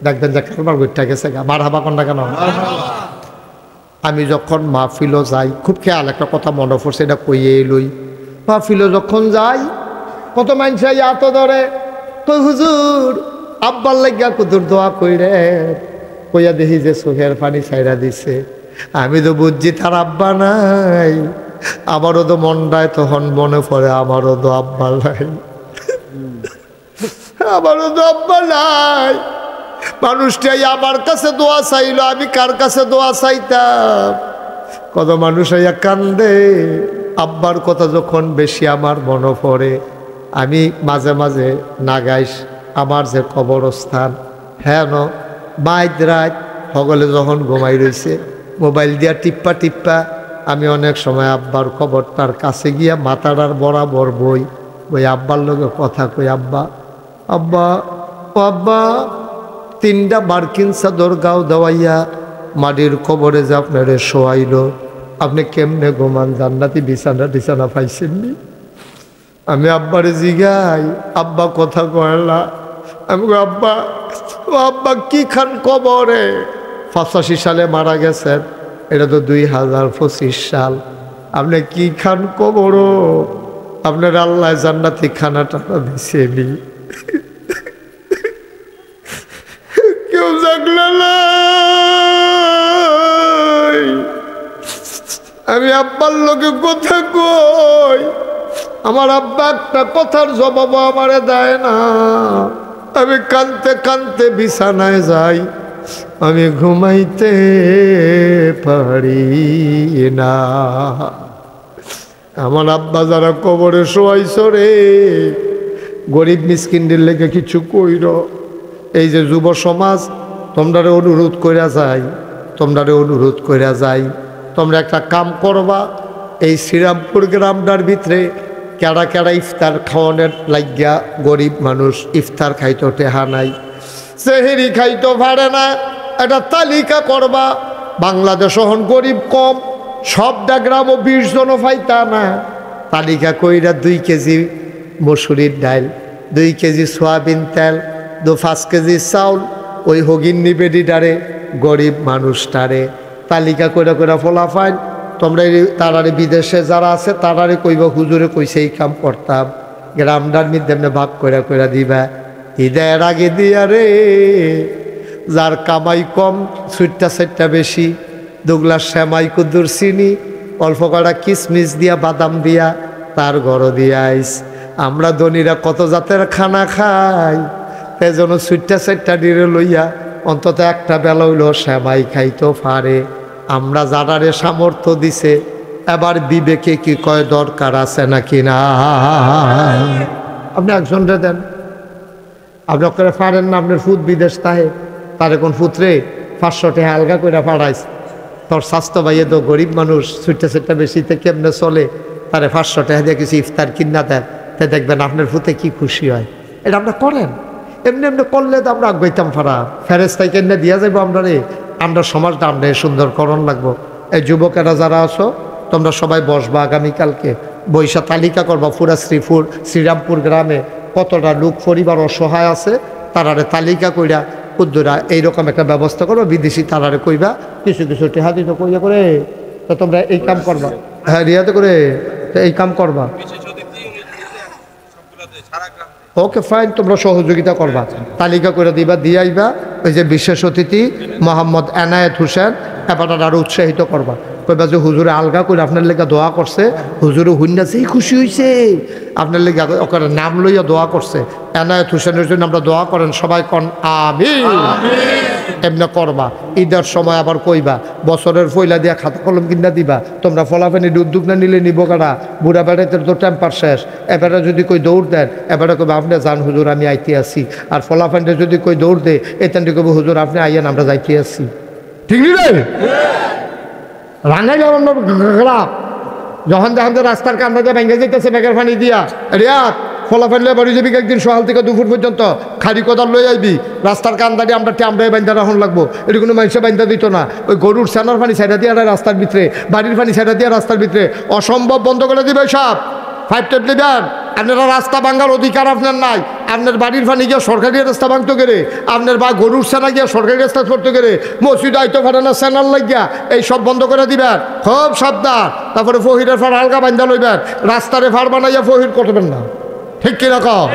দেখবেন যে কারবার বইটা গেছে গা। মারহাবা কর না কেন? আমি যখন মাহফিলও যাই, খুব খেয়াল একটা কথা মনে পড়ছে, এটা কইয়ে লই। মাহফিলও যখন যাই, কত মানুষ এত ধরে কই হুজুর আব্বার লাগিয়া কুদুর দোয়া কইরে, কইয়া দেখি যে চোখের পানি ছাইরা দিছে। আমি তো বুঝছি তার আব্বা নাই। আমারও তো মনটায় তখন মনে পড়ে, আমারও তো আব্বা নাই, আমারও তো আব্বা নাই। মানুষটাই আমার কাছে দোয়া চাইলো, আমি কার কাছে দোয়া চাইতাম? কত মানুষ আইয়া কান্দে। আব্বার কথা যখন বেশি আমার মনে পড়ে, আমি মাঝে মাঝে নাগাইস আমার যে কবরস্থান, হ্যাঁ ন মাইদ রাত সকলে যখন ঘুমাই রয়েছে, মোবাইল দিয়া টিপ্পা টিপ্পা আমি অনেক সময় আব্বার কবরটার কাছে গিয়া মাথাটার বরাবর বই ওই আব্বার লোকে কথা কই, আব্বা আব্বা ও আব্বা, 3টা মার্কিন চাদর গাও দেওয়াইয়া মাটির কবরে যে আপনারে শোয়াইল, আপনি কেমনে ঘুমান? জান্নাতি বিছানা পাইছেননি? আমি আব্বারে জিগাই, আব্বা কথা কয়লা। আমি আব্বা, ও আব্বা কি খান কবরে? 85 সালে মারা গেছেন, এটা তো 2025 সাল। আপনি কি খান কবর? আপনার আল্লাহ জান্নাতি খানা টানা দিছেনি? কেউ জাগলে নাই। আমি আব্বার লোকে কথা কই, আমার আব্বা একটা কথার জবাব আমারে দেয় না। আমি কানতে কানতে বিছানায় যাই, আমি ঘুমাইতে পারি না। আমার আব্বা যারা কবরে শোয়াইছ রে, গরিব মিসকিনদের লেগে কিছু কইর। এই যে যুব সমাজ, তোমরারে অনুরোধ কইরা যাই, তোমরা একটা কাম করবা। এই শ্রীরামপুর গ্রামটার ভিতরে কেডা কেডা ইফতার খাওয়ানোর লাগিয়া গরিব মানুষ ইফতার খাইতো টেহা নাই, সেহেরি খাইতো পারে না, একটা তালিকা করবা। বাংলাদেশ হন গরিব কম, সবটা গ্রামও 20 জনও পাইতা না। তালিকা কইরা 2 কেজি মসুরির ডাল, 2 কেজি সয়াবিন তেল, 5 কেজি চাউল, ওই হগিন্নি বেডিটারে গরিব মানুষটারে তালিকা কইরা কইরা ফলাফাইন। তোমরা তারারে বিদেশে যারা আছে তারারে কইবা হুজুরে কইছে এই কাম করতাম, গ্রামটার মধ্যে এমনি ভাগ কইরা কইরা দিবা। ঈদের আগে দিয়া রে, যার কামাই কম সুইটটা সেটটা বেশি, 2 গ্লাস শ্যামাই কুদ্দুর চিনি, অল্প কটা কিশমিশ দিয়া বাদাম দিয়া তার ঘরও দিয়া আইস। আমরা ধনীরা কত জাতের খানা খাই, তাই জন্য সুইটটা সেটটা ডিরে লইয়া অন্তত একটা বেলা হইলেও শ্যামাই খাইতো পারে। আমরা যারারে সামর্থ্য দিছে এবার বিবেকে কি কয় দরকার আছে নাকি না? আপনি একজনরে দেন, আপনি করে পারেন না, আপনার ফুট বিদেশ তাহে তার এখন ফুতরে 500 টাকা আলগা করে পাঠাইস। তোর স্বাস্থ্য ভাইয়ে তো গরিব মানুষ, সুইটটা সেটটা বেশিতে কেমনে চলে, তারে 500 টাকা দিয়ে কিছু ইফতার কিনা দেন, তাই দেখবেন আপনার ফুতে কি খুশি হয়। এটা আপনার করেন, এমনি এমনি করলে তো আমরা আগাইতাম ফারা ফেরেস্তাই কেন দিয়া যাবো। আমরা সমাজটা আমরা সুন্দরকরণ লাগবো। এই যুবকেরা যারা আছো তোমরা সবাই বসবা, আগামীকালকে বৈশা তালিকা করবা পুরা শ্রীরামপুর গ্রামে কতটা লোক পরিবার অসহায় আছে, তারারে তালিকা কইরা উদ্দুরা এইরকম একটা ব্যবস্থা করবা। বিদেশি তারারে কইবা কিছু কিছু টেহা দিতে কইয়া করে, তো তোমরা এই কাম করবা। হ্যাঁ, রিয়াতে করে তো এই কাম করবা। ওকে ফাইন, তোমরা সহযোগিতা করবা, তালিকা করে দিবা, দিয়ে আইবা। ওই যে বিশেষ অতিথি মোহাম্মদ এনায়েত হোসেন, এবার আরো উৎসাহিত করবা, কইবা যে হুজুরে আলগা করে আপনার লেগে দোয়া করছে, হুজুরে হুন্নাছেই খুশি হয়েছে, আপনার লেগে ওখানে নাম লইয়া দোয়া করছে। এনায়েত হোসেনের জন্য আমরা দোয়া করেন সবাই, কন আমিন। এমনি করবা। ঈদের সময় আবার কইবা বছরের পয়লা দিয়া খাতা কলম কিনা দিবা। তোমরা ফলাফানি উদ্যোগ না নিলে নিব কারা, বুড়া বেড়াইতে তো টেম্পার শেষ। এবারে যদি কই দৌড় দেন, এবারে কইবা আপনি যান হুজুর আমি আইতে আসি। আর ফলাফানটা যদি কই দৌড় দে, এখানটি কইব হুজুর আপনি আইয়েন আমরা যাইতে আসি। ঠিক নি রে? রাঙাই যাবেন যখন দেখেন যে রাস্তার কান্দা ভেঙে যেতেছে ব্যাগের পানি দিয়া, রিয়াদ ফলাফানলে বাড়ি যাবি একদিন সকাল থেকে দুপুর পর্যন্ত খাড়ি কোদাল লই আইবি। রাস্তার কান্দাটি আমরাই বাইন্দা রাখুন লাগবো, এটা কোনো মানুষে বাইন্দা দিত না। ওই গরুর ছানার পানি সাইডা দিয়ে রাস্তার ভিতরে, বাড়ির পানি সাইডা দিয়ে রাস্তার ভিতরে, অসম্ভব বন্ধ করে দিবে সব। 5 টেপ দিবেন। আপনারা রাস্তা ভাঙার অধিকার আপনার নাই। আপনার বাড়ির পানি গিয়ে সরকারি রাস্তা ভাঙতে গেলে, আপনার বা গরুর ছানা গিয়ে সরকারি রাস্তা করতে গেলে, মসজিদ আইতো ফাটে না চ্যানেল লাগিয়া, এই সব বন্ধ করে দিবেন, খুব সাবধান। তারপরে ফহিরের ফাড় হালকা বান্ধা লইবেন, রাস্তারে ফাড় বানাইয়া ফহির করবেন না। ঠিক কিরকম?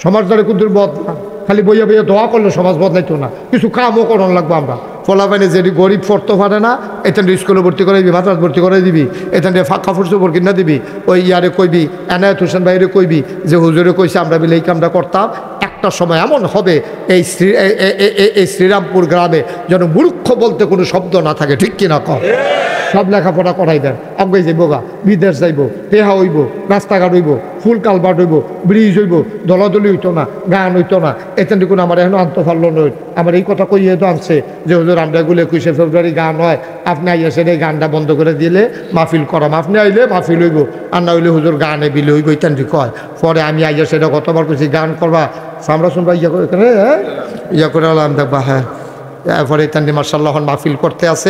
সমাজ ধরে কুদ্দুর বদ না, খালি বইয়া বইয়া দোয়া করলে সমাজ বদলাইতো না, কিছু কামও করানো লাগবো। আমরা ফলাফাইনে যেটি গরিব পড়তে পারে না, এখান স্কুলে ভর্তি করে দিবি, মাদ্রাস ভর্তি করে দিবি, এখান থেকে ফাঁকা ফুরসু ভর কিনা দিবি। ওই ইয়ারে কইবি, এনায়েত হোসেন ভাইরে কইবি যে হুজুরে কইছে আমরা বিলে এই কামটা করতাম। একটা সময় এমন হবে এই শ্রীরামপুর গ্রামে যেন মূর্খ বলতে কোনো শব্দ না থাকে। ঠিক কিনা কম? সব লেখাপড়া করাই দেন, আগে যাইব গা, বিদেশ যাইব, টেহা হইব, রাস্তাঘাট হইব, ফুল কালভার্ট হইব, ব্রিজ হইব, দলাদলি হইতো না, গান হইতো না। এখান থেকে আমার এখন আনতে পারলো নয়। আমার এই কথা কইয়ে তো আনছে যে হুজুর আমরা এগুলো 21শে ফেব্রুয়ারি গান হয়, আপনি আইয়াছেন এই গানটা বন্ধ করে দিলে মাহফিল করাম, আপনি আইলে মাহফিল হইব, আর না হইলে হুজুর গানে বিলে হইব, ইত্যান কয়। পরে আমি আইয়া সেটা কতবার কইছি গান করবা, আমরা শুনবা ইয়া করে ইয়া করে আলাম দেখবা। হ্যাঁ, এরপরে ইত্যান মার্শাল্লাহ মাহফিল করতে আছে।